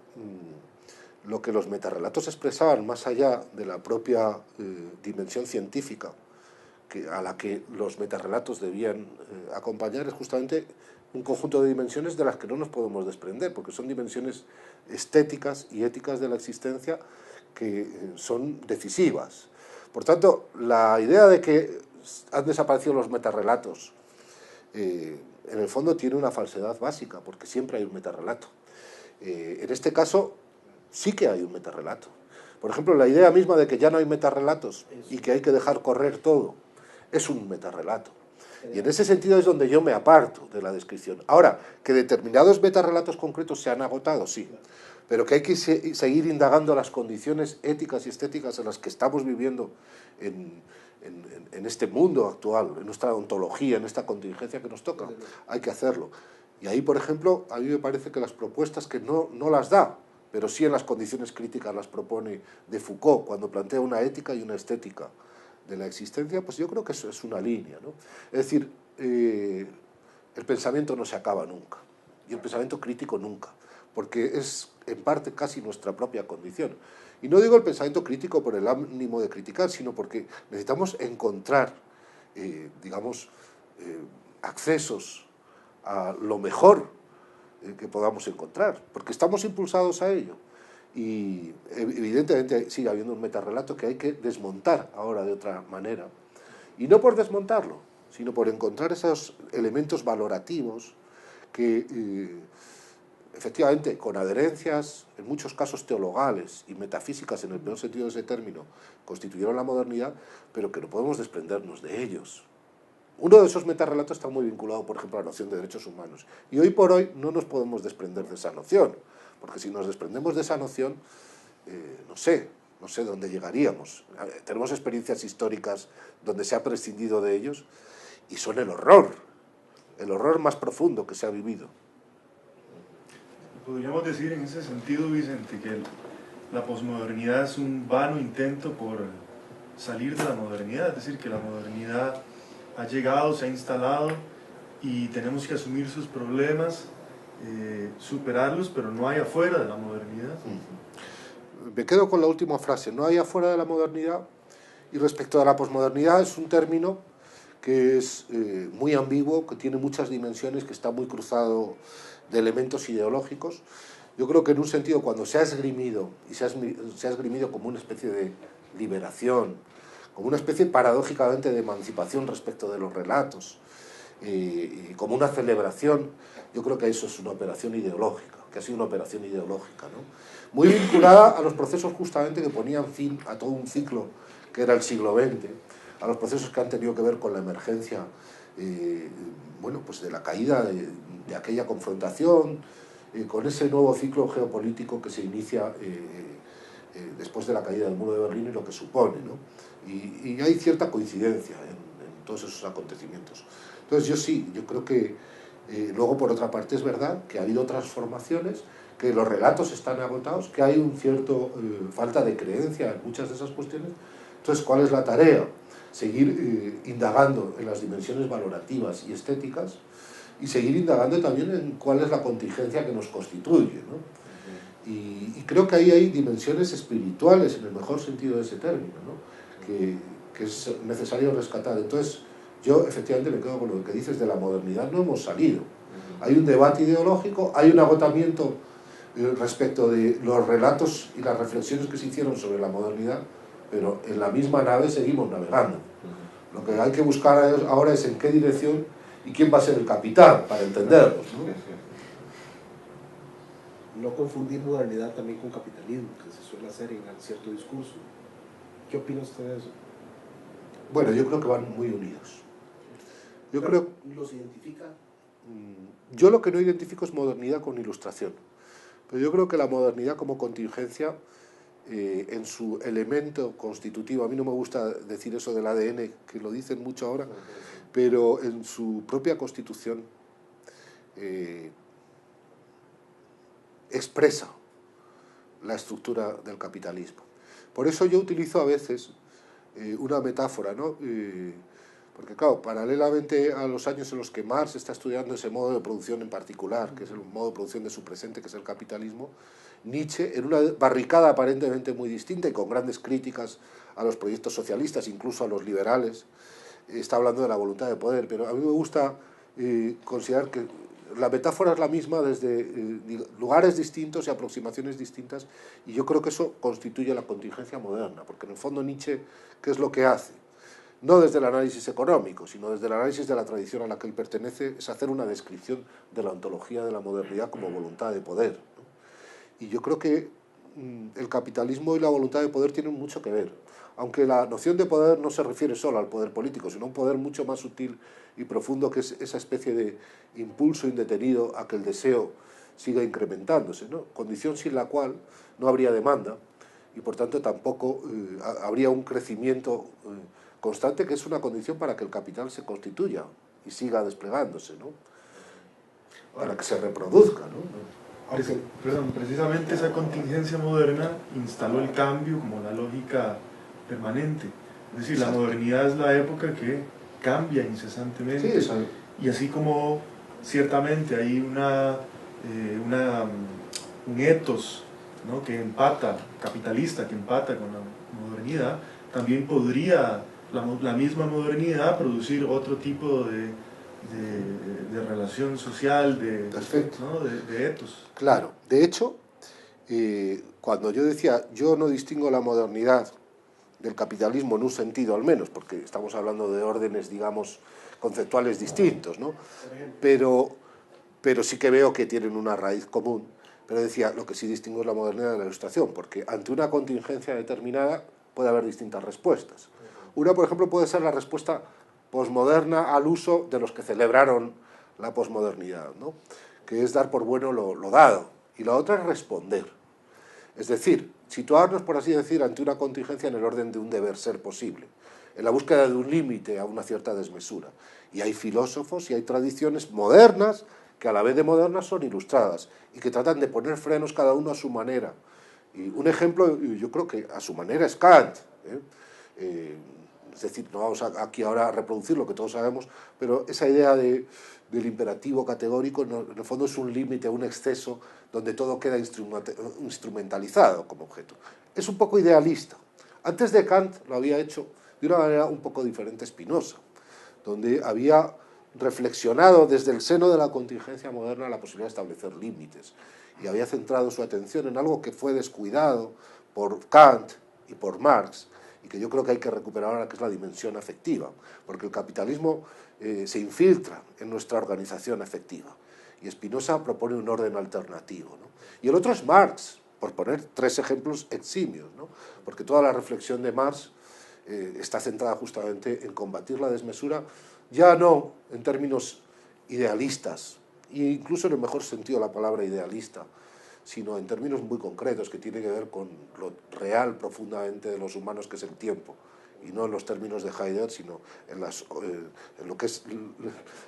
B: lo que los metarrelatos expresaban, más allá de la propia dimensión científica a la que los metarrelatos debían acompañar, es justamente un conjunto de dimensiones de las que no nos podemos desprender, porque son dimensiones estéticas y éticas de la existencia que son decisivas. Por tanto, la idea de que han desaparecido los metarrelatos, en el fondo tiene una falsedad básica, porque siempre hay un metarrelato. En este caso, sí que hay un metarrelato. Por ejemplo, la idea misma de que ya no hay metarrelatos y que hay que dejar correr todo, es un metarrelato. Y en ese sentido es donde yo me aparto de la descripción. Ahora, que determinados metarrelatos concretos se han agotado, sí, pero que hay que seguir indagando las condiciones éticas y estéticas en las que estamos viviendo en este mundo actual, en nuestra ontología, en esta contingencia que nos toca, hay que hacerlo. Y ahí, por ejemplo, a mí me parece que las propuestas que no las da, pero sí en las condiciones críticas las propone de Foucault, cuando plantea una ética y una estética de la existencia, pues yo creo que eso es una línea, ¿no? Es decir, el pensamiento no se acaba nunca, y el pensamiento crítico nunca, porque es en parte casi nuestra propia condición. Y no digo el pensamiento crítico por el ánimo de criticar, sino porque necesitamos encontrar, digamos, accesos a lo mejor que podamos encontrar, porque estamos impulsados a ello. Y evidentemente sigue habiendo un metarrelato que hay que desmontar ahora de otra manera, y no por desmontarlo, sino por encontrar esos elementos valorativos que efectivamente con adherencias, en muchos casos teologales y metafísicas en el peor sentido de ese término, constituyeron la modernidad, pero que no podemos desprendernos de ellos. Uno de esos metarrelatos está muy vinculado, por ejemplo, a la noción de derechos humanos, y hoy por hoy no nos podemos desprender de esa noción, porque si nos desprendemos de esa noción, no sé dónde llegaríamos. Tenemos experiencias históricas donde se ha prescindido de ellos, y son el horror más profundo que se ha vivido.
E: Podríamos decir en ese sentido, Vicente, que la posmodernidad es un vano intento por salir de la modernidad, es decir, que la modernidad ha llegado, se ha instalado y tenemos que asumir sus problemas, superarlos, pero no hay afuera de la modernidad.
B: Me quedo con la última frase, no hay afuera de la modernidad, y respecto a la posmodernidad es un término que es muy ambiguo, que tiene muchas dimensiones, que está muy cruzado de elementos ideológicos. Yo creo que en un sentido, cuando se ha esgrimido, y se ha esgrimido como una especie de liberación, como una especie paradójicamente de emancipación respecto de los relatos, y como una celebración, yo creo que eso es una operación ideológica, que ha sido una operación ideológica, ¿no? Muy vinculada a los procesos justamente que ponían fin a todo un ciclo que era el siglo XX, a los procesos que han tenido que ver con la emergencia, bueno, pues de la caída de aquella confrontación, con ese nuevo ciclo geopolítico que se inicia después de la caída del muro de Berlín y lo que supone, ¿no? Y hay cierta coincidencia en todos esos acontecimientos. Entonces yo creo que luego por otra parte es verdad que ha habido transformaciones, que los relatos están agotados, que hay un cierto falta de creencia en muchas de esas cuestiones. Entonces, ¿cuál es la tarea? Seguir indagando en las dimensiones valorativas y estéticas, y seguir indagando también en cuál es la contingencia que nos constituye, ¿no? Y creo que ahí hay dimensiones espirituales, en el mejor sentido de ese término, ¿no? que es necesario rescatar. Entonces, yo efectivamente me quedo con lo que dices de la modernidad, no hemos salido. Hay un debate ideológico, hay un agotamiento respecto de los relatos y las reflexiones que se hicieron sobre la modernidad, pero en la misma nave seguimos navegando. Lo que hay que buscar ahora es en qué dirección y quién va a ser el capitán para entenderlos, ¿no?
C: No confundir modernidad también con capitalismo, que se suele hacer en cierto discurso. ¿Qué opina usted de eso?
B: Bueno, yo creo que van muy unidos.
C: ¿Los identifica?
B: Yo lo que no identifico es modernidad con ilustración, pero yo creo que la modernidad como contingencia en su elemento constitutivo, a mí no me gusta decir eso del ADN, que lo dicen mucho ahora, pero en su propia constitución expresa la estructura del capitalismo. Por eso yo utilizo a veces una metáfora, ¿no? Porque claro, paralelamente a los años en los que Marx está estudiando ese modo de producción en particular, que es el modo de producción de su presente, que es el capitalismo, Nietzsche, en una barricada aparentemente muy distinta y con grandes críticas a los proyectos socialistas, incluso a los liberales, está hablando de la voluntad de poder, pero a mí me gusta considerar que la metáfora es la misma desde lugares distintos y aproximaciones distintas, y yo creo que eso constituye la contingencia moderna, porque en el fondo Nietzsche, ¿qué es lo que hace? No desde el análisis económico, sino desde el análisis de la tradición a la que él pertenece, es hacer una descripción de la ontología de la modernidad como voluntad de poder, ¿no? Y yo creo que el capitalismo y la voluntad de poder tienen mucho que ver, aunque la noción de poder no se refiere solo al poder político, sino a un poder mucho más sutil y profundo, que es esa especie de impulso indetenido a que el deseo siga incrementándose, ¿no? Condición sin la cual no habría demanda y por tanto tampoco habría un crecimiento constante, que es una condición para que el capital se constituya y siga desplegándose, ¿no? Para que se reproduzca, ¿no?
E: Perdón, precisamente esa contingencia moderna instaló el cambio como la lógica permanente. Es decir, la modernidad es la época que cambia incesantemente.
B: Sí,
E: y así como ciertamente hay un ethos, ¿no?, que empata, capitalista, que empata con la modernidad, también podría la misma modernidad producir otro tipo de relación social, ¿no?, de ethos.
B: Claro, de hecho, cuando yo decía, yo no distingo la modernidad del capitalismo en un sentido al menos, porque estamos hablando de órdenes, digamos, conceptuales distintos, ¿no? Pero sí que veo que tienen una raíz común. Pero decía, lo que sí distingo es la modernidad de la Ilustración, porque ante una contingencia determinada puede haber distintas respuestas. Una, por ejemplo, puede ser la respuesta posmoderna al uso de los que celebraron la posmodernidad, ¿no?, que es dar por bueno lo dado, y la otra es responder. Es decir, situarnos, por así decir, ante una contingencia en el orden de un deber ser posible, en la búsqueda de un límite a una cierta desmesura. Y hay filósofos y hay tradiciones modernas que a la vez de modernas son ilustradas y que tratan de poner frenos cada uno a su manera. Y un ejemplo, yo creo que a su manera, es Kant, es decir, no vamos aquí ahora a reproducir lo que todos sabemos, pero esa idea del imperativo categórico en el fondo es un límite, un exceso, donde todo queda instrumentalizado como objeto. Es un poco idealista. Antes de Kant lo había hecho de una manera un poco diferente Spinoza, donde había reflexionado desde el seno de la contingencia moderna la posibilidad de establecer límites, y había centrado su atención en algo que fue descuidado por Kant y por Marx, y que yo creo que hay que recuperar ahora, que es la dimensión afectiva, porque el capitalismo se infiltra en nuestra organización afectiva, y Spinoza propone un orden alternativo, ¿no? Y el otro es Marx, por poner tres ejemplos eximios, ¿no? Porque toda la reflexión de Marx está centrada justamente en combatir la desmesura, ya no en términos idealistas, e incluso en el mejor sentido de la palabra idealista, sino en términos muy concretos que tienen que ver con lo real profundamente de los humanos, que es el tiempo, y no en los términos de Heidegger, sino en lo que es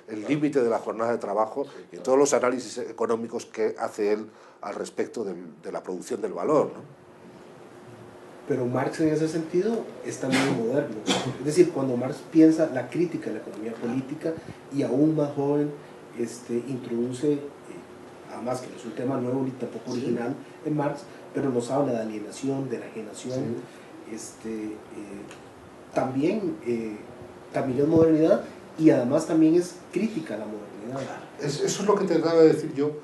B: el límite de la jornada de trabajo y en todos los análisis económicos que hace él al respecto de la producción del valor, ¿no?
C: Pero Marx en ese sentido está muy moderno. Es decir, cuando Marx piensa la crítica de la economía política, y aún más joven, introduce, además que no es un tema nuevo ni tampoco original en Marx, pero nos habla de alienación, de enajenación, también es modernidad, y además también es crítica a la modernidad.
B: Eso es lo que te trataba de decir yo.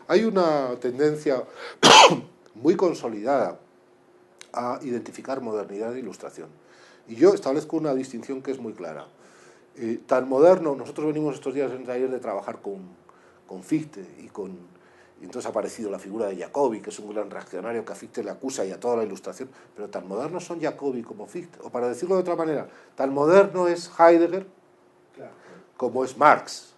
B: Hay una tendencia muy consolidada a identificar modernidad e ilustración. Y yo establezco una distinción que es muy clara. Tan moderno, nosotros venimos estos días en el taller de trabajar con Fichte, y entonces ha aparecido la figura de Jacobi, que es un gran reaccionario que a Fichte le acusa y a toda la ilustración, pero tan modernos son Jacobi como Fichte. O para decirlo de otra manera, tan moderno es Heidegger como es Marx.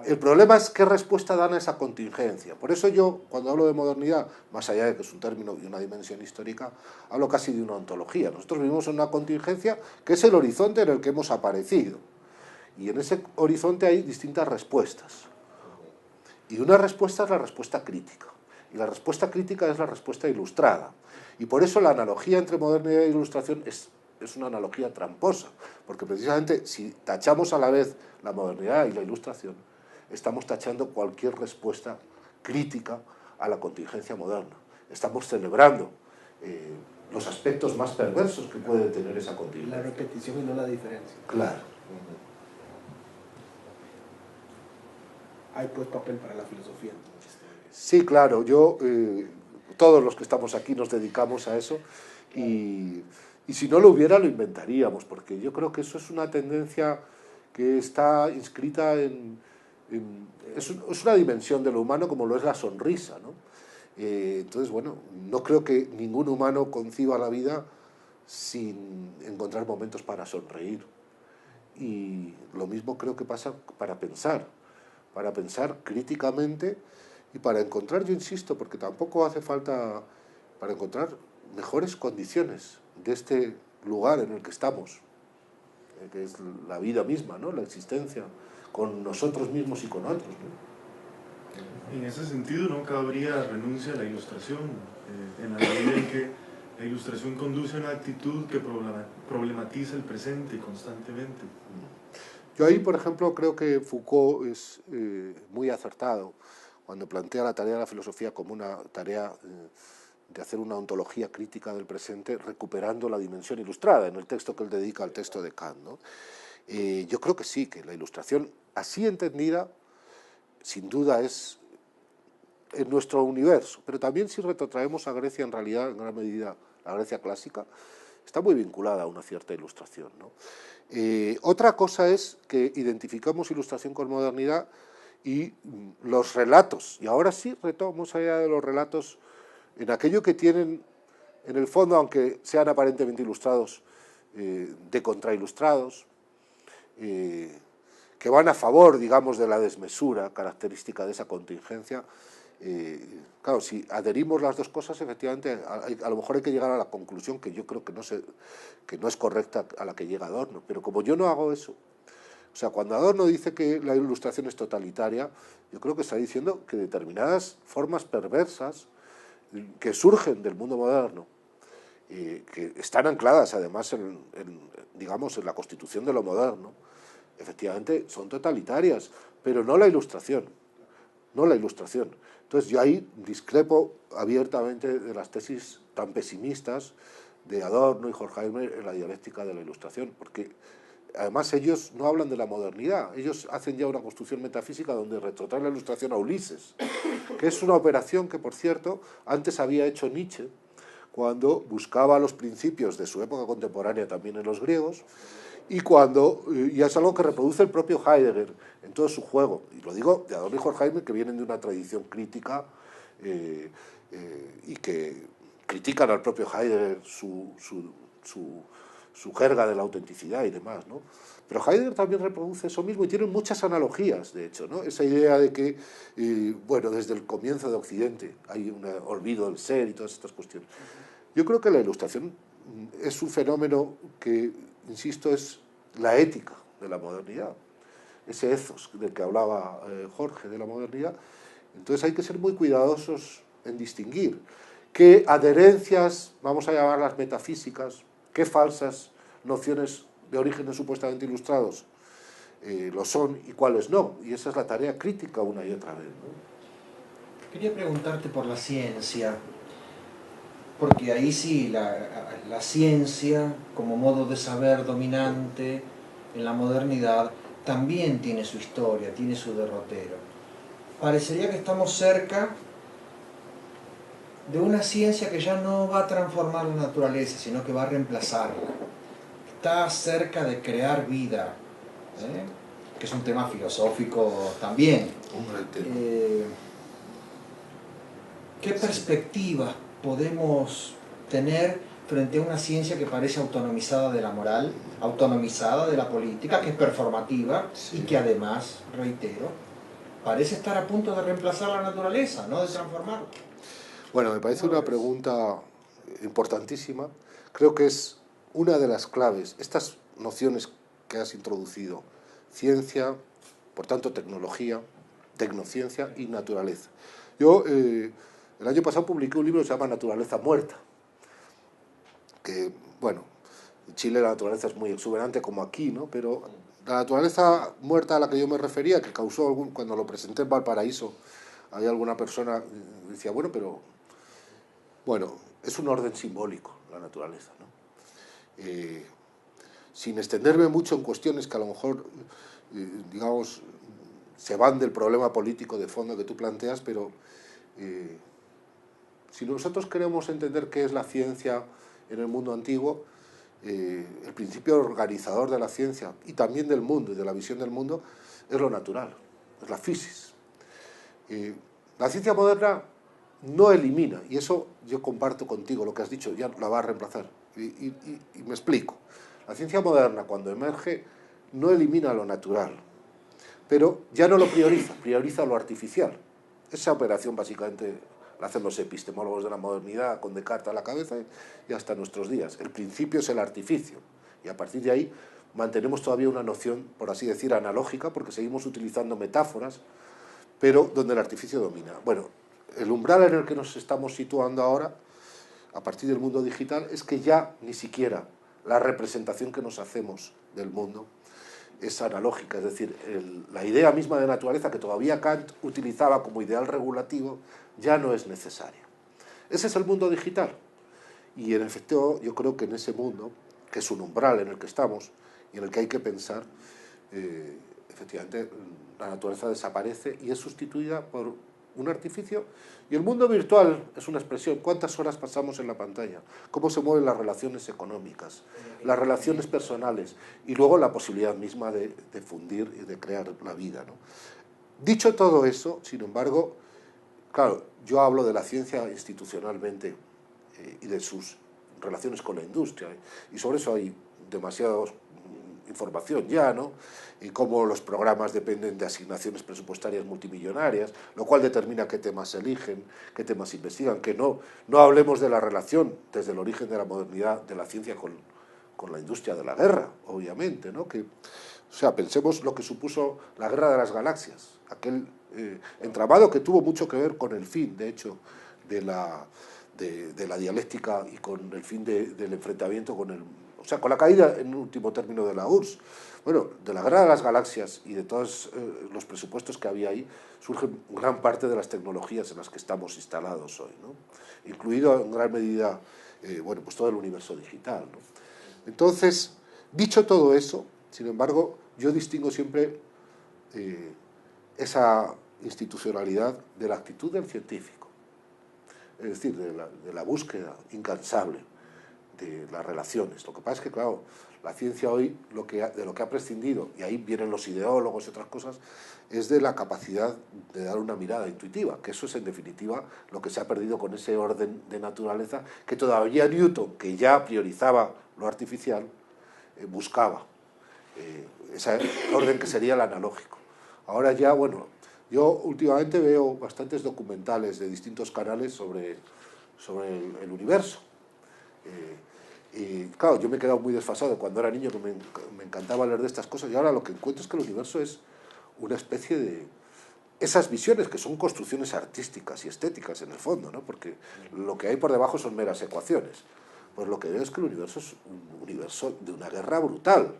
B: El problema es qué respuesta dan a esa contingencia. Por eso yo, cuando hablo de modernidad, más allá de que es un término y una dimensión histórica, hablo casi de una ontología. Nosotros vivimos en una contingencia que es el horizonte en el que hemos aparecido. Y en ese horizonte hay distintas respuestas. Y una respuesta es la respuesta crítica. Y la respuesta crítica es la respuesta ilustrada. Y por eso la analogía entre modernidad e ilustración es una analogía tramposa. Porque precisamente si tachamos a la vez la modernidad y la ilustración, estamos tachando cualquier respuesta crítica a la contingencia moderna. Estamos celebrando los aspectos más perversos que puede tener esa contingencia.
C: La repetición y no la diferencia.
B: Claro.
C: Hay pues papel para la filosofía.
B: Sí, claro. Todos los que estamos aquí nos dedicamos a eso y si no lo hubiera lo inventaríamos, porque yo creo que eso es una tendencia que está inscrita es una dimensión de lo humano como lo es la sonrisa, ¿no? Entonces, bueno, no creo que ningún humano conciba la vida sin encontrar momentos para sonreír. Y lo mismo creo que pasa para pensar críticamente y para encontrar, yo insisto, porque tampoco hace falta, para encontrar mejores condiciones de este lugar en el que estamos, que es la vida misma, ¿no? La existencia, con nosotros mismos y con otros, ¿no?
E: En ese sentido, ¿no cabría renuncia a la ilustración, en la medida en que la ilustración conduce a una actitud que problematiza el presente constantemente?
B: Yo ahí, por ejemplo, creo que Foucault es muy acertado cuando plantea la tarea de la filosofía como una tarea de hacer una ontología crítica del presente, recuperando la dimensión ilustrada, en el texto que él dedica al texto de Kant, ¿no? Yo creo que sí, que la ilustración, así entendida, sin duda es en nuestro universo, pero también si retrotraemos a Grecia, en realidad, en gran medida, la Grecia clásica, está muy vinculada a una cierta ilustración, ¿no? Otra cosa es que identificamos ilustración con modernidad y los relatos, y ahora sí retomamos allá de los relatos, en aquello que tienen, en el fondo, aunque sean aparentemente ilustrados, de contrailustrados, que van a favor, digamos, de la desmesura característica de esa contingencia. Claro, si adherimos las dos cosas, efectivamente, a lo mejor hay que llegar a la conclusión que yo creo que no es correcta a la que llega Adorno, pero como yo no hago eso, o sea, cuando Adorno dice que la ilustración es totalitaria, yo creo que está diciendo que determinadas formas perversas que surgen del mundo moderno, que están ancladas además digamos, en la constitución de lo moderno, efectivamente son totalitarias, pero no la ilustración, no la ilustración. Entonces yo ahí discrepo abiertamente de las tesis tan pesimistas de Adorno y Horkheimer en la dialéctica de la ilustración, porque además ellos no hablan de la modernidad, ellos hacen ya una construcción metafísica donde retrotraen la ilustración a Ulises, que es una operación que, por cierto, antes había hecho Nietzsche, cuando buscaba los principios de su época contemporánea también en los griegos, y es algo que reproduce el propio Heidegger en todo su juego, y lo digo de Adorno y Horkheimer, que vienen de una tradición crítica y que critican al propio Heidegger su jerga de la autenticidad y demás, ¿no? Pero Heidegger también reproduce eso mismo y tiene muchas analogías, de hecho, ¿no? Esa idea de que, bueno, desde el comienzo de Occidente hay un olvido del ser y todas estas cuestiones. Yo creo que la ilustración es un fenómeno que, insisto, es la ética de la modernidad, ese ethos del que hablaba Jorge de la modernidad. Entonces hay que ser muy cuidadosos en distinguir qué adherencias, vamos a llamarlas metafísicas, qué falsas nociones de orígenes supuestamente ilustrados lo son y cuáles no. Y esa es la tarea crítica una y otra vez, ¿no?
A: Quería preguntarte por la ciencia, porque ahí sí, la ciencia como modo de saber dominante en la modernidad también tiene su historia, tiene su derrotero. Parecería que estamos cerca de una ciencia que ya no va a transformar la naturaleza, sino que va a reemplazarla. Está cerca de crear vida, que es un tema filosófico también. ¿Qué perspectivas podemos tener frente a una ciencia que parece autonomizada de la moral, autonomizada de la política, que es performativa y que además, reitero, parece estar a punto de reemplazar la naturaleza, no de transformarla.
B: Bueno, me parece una pregunta importantísima. Creo que es una de las claves. Estas nociones que has introducido, ciencia, por tanto tecnología, tecnociencia y naturaleza. Yo el año pasado publiqué un libro que se llama Naturaleza Muerta, que, bueno, en Chile la naturaleza es muy exuberante como aquí, ¿no? Pero la naturaleza muerta a la que yo me refería, que causó cuando lo presenté en Valparaíso, había alguna persona que decía, bueno, pero es un orden simbólico la naturaleza, ¿no? Sin extenderme mucho en cuestiones que a lo mejor, digamos, se van del problema político de fondo que tú planteas, pero si nosotros queremos entender qué es la ciencia en el mundo antiguo, el principio organizador de la ciencia y también del mundo y de la visión del mundo es lo natural, es la physis. La ciencia moderna no elimina, y eso yo comparto contigo, lo que has dicho, ya la va a reemplazar, y me explico. La ciencia moderna, cuando emerge, no elimina lo natural, pero ya no lo prioriza lo artificial. Esa operación básicamente la hacen los epistemólogos de la modernidad con Descartes a la cabeza y hasta nuestros días. El principio es el artificio, y a partir de ahí mantenemos todavía una noción, por así decir, analógica, porque seguimos utilizando metáforas, pero donde el artificio domina. Bueno, el umbral en el que nos estamos situando ahora, a partir del mundo digital, es que ya ni siquiera la representación que nos hacemos del mundo es analógica, es decir, la idea misma de naturaleza que todavía Kant utilizaba como ideal regulativo ya no es necesaria. Ese es el mundo digital, y en efecto yo creo que en ese mundo, que es un umbral en el que estamos y en el que hay que pensar, efectivamente la naturaleza desaparece y es sustituida por un artificio, y el mundo virtual es una expresión. ¿Cuántas horas pasamos en la pantalla? ¿Cómo se mueven las relaciones económicas, las relaciones personales, y luego la posibilidad misma de fundir y de crear la vida, ¿no? Dicho todo eso, sin embargo, claro, yo hablo de la ciencia institucionalmente y de sus relaciones con la industria, y sobre eso hay demasiada información ya, ¿no? Y cómo los programas dependen de asignaciones presupuestarias multimillonarias, lo cual determina qué temas eligen, qué temas investigan, que no hablemos de la relación desde el origen de la modernidad de la ciencia con la industria de la guerra, obviamente, ¿no? O sea, pensemos lo que supuso la Guerra de las Galaxias, aquel entramado que tuvo mucho que ver con el fin, de hecho, de la dialéctica y con el fin del enfrentamiento con con la caída, en último término, de la URSS. Bueno, de la Guerra de las Galaxias y de todos los presupuestos que había ahí, surge gran parte de las tecnologías en las que estamos instalados hoy, ¿no? Incluido en gran medida, pues todo el universo digital, ¿no? Entonces, dicho todo eso, sin embargo, yo distingo siempre esa institucionalidad de la actitud del científico, es decir, de la búsqueda incansable de las relaciones. Lo que pasa es que, claro, la ciencia hoy de lo que ha prescindido, y ahí vienen los ideólogos y otras cosas, es de la capacidad de dar una mirada intuitiva, que eso es en definitiva lo que se ha perdido con ese orden de naturaleza que todavía Newton, que ya priorizaba lo artificial, buscaba. Ese orden que sería el analógico. Ahora ya, bueno, yo últimamente veo bastantes documentales de distintos canales sobre el universo. Y claro, yo me he quedado muy desfasado cuando era niño, que me encantaba leer de estas cosas, y ahora lo que encuentro es que el universo es una especie de... Esas visiones que son construcciones artísticas y estéticas en el fondo, ¿no? Porque lo que hay por debajo son meras ecuaciones. Pues lo que veo es que el universo es un universo de una guerra brutal,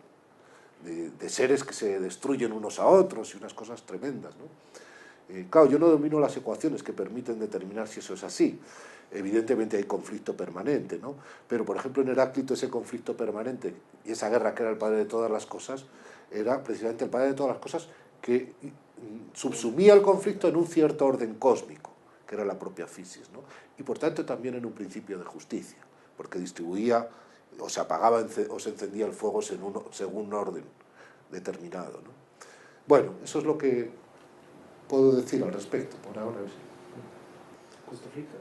B: de seres que se destruyen unos a otros y unas cosas tremendas, ¿no? Claro, yo no domino las ecuaciones que permiten determinar si eso es así. Evidentemente hay conflicto permanente, ¿no? Pero, por ejemplo, en Heráclito ese conflicto permanente y esa guerra que era el padre de todas las cosas, era precisamente el padre de todas las cosas que subsumía el conflicto en un cierto orden cósmico, que era la propia physis, ¿no? Y por tanto también en un principio de justicia, porque distribuía, o se apagaba o se encendía el fuego según un orden determinado, ¿no? Bueno, eso es lo que puedo decir al respecto por ahora.
C: Costa Rica.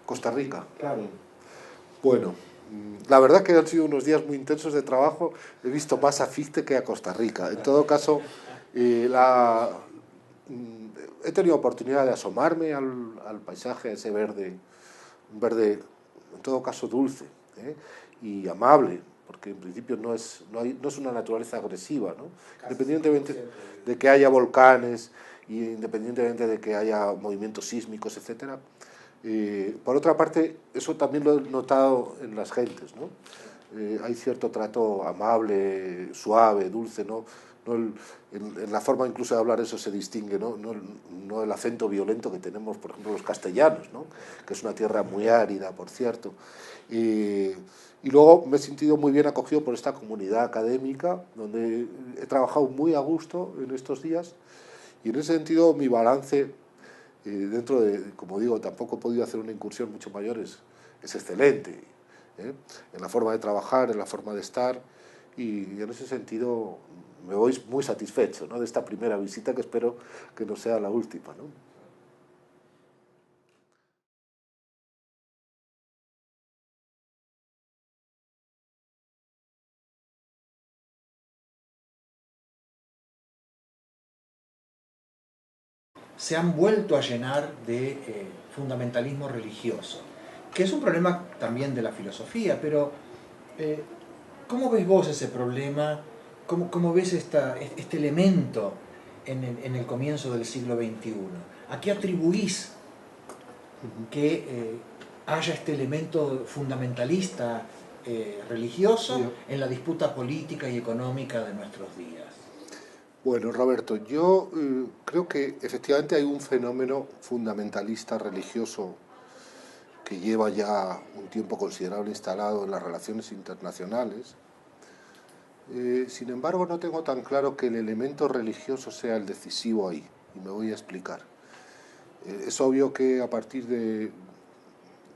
B: Costa Rica.
C: Claro.
B: Bueno, la verdad que han sido unos días muy intensos de trabajo. He visto más a Fichte que a Costa Rica. En todo caso, he tenido oportunidad de asomarme al paisaje, a ese verde, un verde en todo caso dulce, y amable, porque en principio no es una naturaleza agresiva, ¿no? Independientemente de que haya volcanes, y independientemente de que haya movimientos sísmicos, etc. Por otra parte, eso también lo he notado en las gentes, ¿no? Hay cierto trato amable, suave, dulce, ¿no? En la forma incluso de hablar eso se distingue, no el acento violento que tenemos, por ejemplo, los castellanos, ¿no? Que es una tierra muy árida, por cierto. Y luego me he sentido muy bien acogido por esta comunidad académica, donde he trabajado muy a gusto en estos días, y en ese sentido mi balance, dentro de, como digo, tampoco he podido hacer una incursión mucho mayor, es excelente, en la forma de trabajar, en la forma de estar, y en ese sentido me voy muy satisfecho, ¿no? De esta primera visita, que espero que no sea la última, ¿no?
A: Se han vuelto a llenar de fundamentalismo religioso, que es un problema también de la filosofía, pero ¿cómo ves vos ese problema? ¿Cómo ves este elemento en el comienzo del siglo XXI? ¿A qué atribuís que haya este elemento fundamentalista religioso en la disputa política y económica de nuestros días?
B: Bueno, Roberto, yo creo que efectivamente hay un fenómeno fundamentalista religioso que lleva ya un tiempo considerable instalado en las relaciones internacionales. Sin embargo, no tengo tan claro que el elemento religioso sea el decisivo ahí, y me voy a explicar. Es obvio que a partir de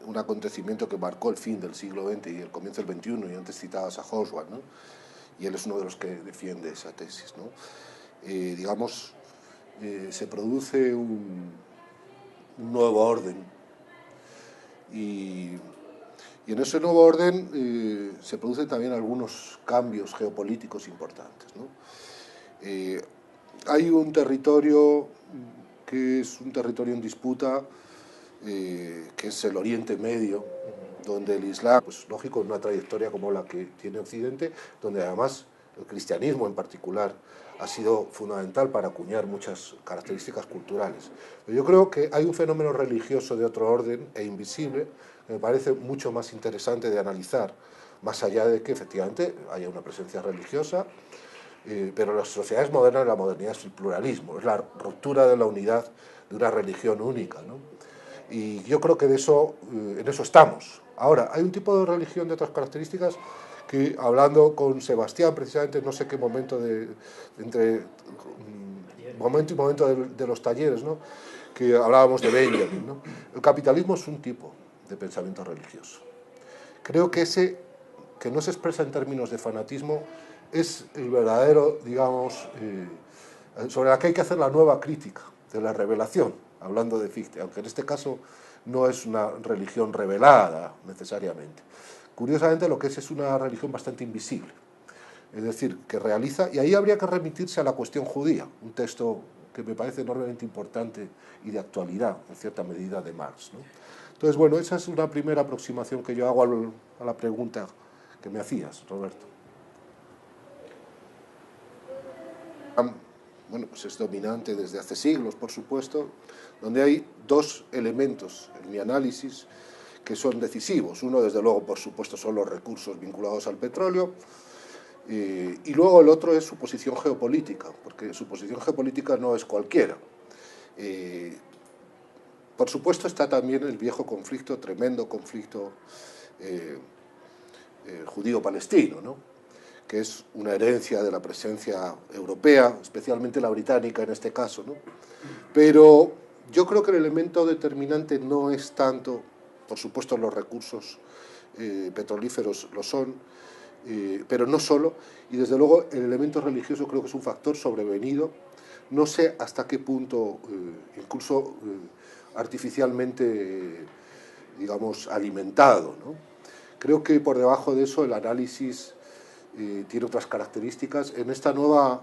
B: un acontecimiento que marcó el fin del siglo XX y el comienzo del XXI, y antes citabas a Hobsbawm, ¿no? Y él es uno de los que defiende esa tesis, ¿no? Se produce un nuevo orden, y en ese nuevo orden se producen también algunos cambios geopolíticos importantes, ¿no? Hay un territorio que es un territorio en disputa, que es el Oriente Medio, donde el Islam, pues lógico, una trayectoria como la que tiene Occidente, donde además el cristianismo en particular ha sido fundamental para acuñar muchas características culturales. Pero yo creo que hay un fenómeno religioso de otro orden e invisible que me parece mucho más interesante de analizar, más allá de que efectivamente haya una presencia religiosa, pero las sociedades modernas, la modernidad es el pluralismo, es la ruptura de la unidad de una religión única, ¿no? Y yo creo que en eso estamos. Ahora, hay un tipo de religión de otras características que, hablando con Sebastián, precisamente, no sé qué momento entre momento y momento de los talleres, ¿no? Que hablábamos de Benjamin, ¿no? El capitalismo es un tipo de pensamiento religioso. Creo que ese, que no se expresa en términos de fanatismo, es el verdadero, digamos, sobre la que hay que hacer la nueva crítica de la revelación, hablando de Fichte, aunque en este caso no es una religión revelada necesariamente. Curiosamente, lo que es una religión bastante invisible, es decir, que realiza, y ahí habría que remitirse a la cuestión judía, un texto que me parece enormemente importante y de actualidad, en cierta medida, de Marx, ¿no? Entonces, bueno, esa es una primera aproximación que yo hago a la pregunta que me hacías, Roberto. Bueno, pues es dominante desde hace siglos, por supuesto, donde hay dos elementos en mi análisis que son decisivos. Uno, desde luego, por supuesto, son los recursos vinculados al petróleo, y luego el otro es su posición geopolítica, porque su posición geopolítica no es cualquiera. Por supuesto está también el viejo conflicto, tremendo conflicto judío-palestino, ¿no? Que es una herencia de la presencia europea, especialmente la británica en este caso, ¿no? Pero yo creo que el elemento determinante no es tanto, por supuesto los recursos petrolíferos lo son, pero no solo, y desde luego el elemento religioso creo que es un factor sobrevenido, no sé hasta qué punto, incluso artificialmente, digamos, alimentado, ¿no? Creo que por debajo de eso el análisis tiene otras características. En este nuevo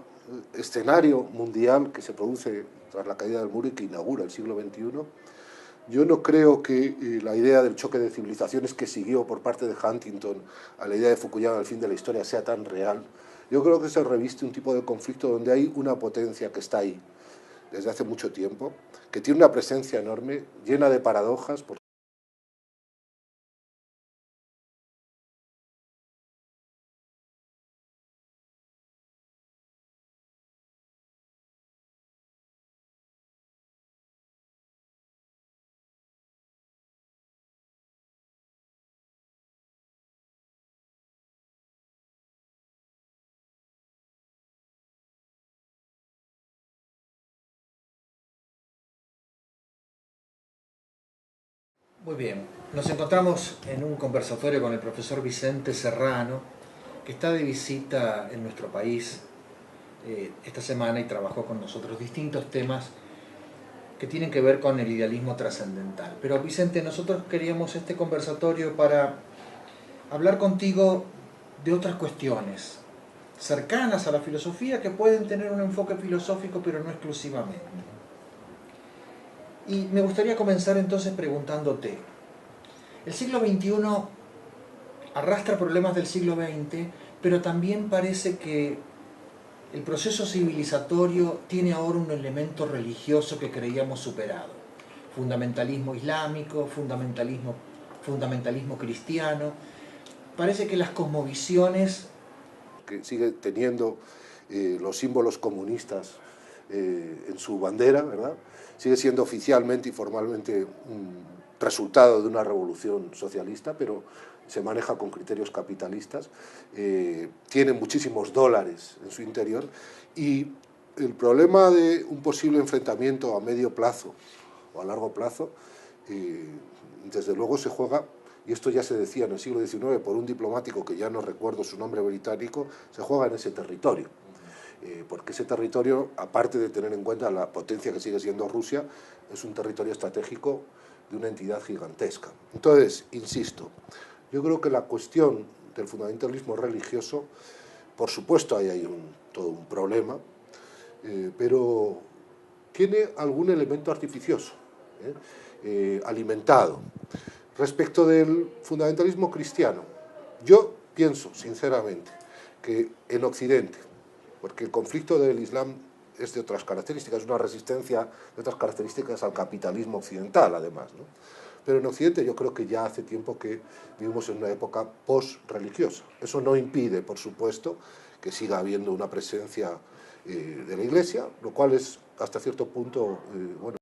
B: escenario mundial que se produce tras la caída del muro y que inaugura el siglo XXI, yo no creo que la idea del choque de civilizaciones que siguió por parte de Huntington a la idea de Fukuyama al fin de la historia sea tan real. Yo creo que se reviste un tipo de conflicto donde hay una potencia que está ahí desde hace mucho tiempo, que tiene una presencia enorme, llena de paradojas.
A: Muy bien, nos encontramos en un conversatorio con el profesor Vicente Serrano, que está de visita en nuestro país esta semana y trabajó con nosotros distintos temas que tienen que ver con el idealismo trascendental. Pero Vicente, nosotros queríamos este conversatorio para hablar contigo de otras cuestiones cercanas a la filosofía que pueden tener un enfoque filosófico, pero no exclusivamente. Y me gustaría comenzar entonces preguntándote, el siglo XXI arrastra problemas del siglo XX, pero también parece que el proceso civilizatorio tiene ahora un elemento religioso que creíamos superado. Fundamentalismo islámico, fundamentalismo cristiano. Parece que las cosmovisiones...
B: que sigue teniendo los símbolos comunistas en su bandera, ¿verdad? Sigue siendo oficialmente y formalmente un resultado de una revolución socialista, pero se maneja con criterios capitalistas, tiene muchísimos dólares en su interior, y el problema de un posible enfrentamiento a medio plazo o a largo plazo, desde luego se juega, y esto ya se decía en el siglo XIX por un diplomático que ya no recuerdo su nombre británico, se juega en ese territorio. Porque ese territorio, aparte de tener en cuenta la potencia que sigue siendo Rusia, es un territorio estratégico de una entidad gigantesca. Entonces, insisto, yo creo que la cuestión del fundamentalismo religioso, por supuesto hay todo un problema, pero tiene algún elemento artificioso, alimentado. Respecto del fundamentalismo cristiano, yo pienso, sinceramente, que en Occidente, porque el conflicto del Islam es de otras características, es una resistencia de otras características al capitalismo occidental, además, ¿no? Pero en Occidente yo creo que ya hace tiempo que vivimos en una época post-religiosa. Eso no impide, por supuesto, que siga habiendo una presencia de la Iglesia, lo cual es hasta cierto punto, bueno,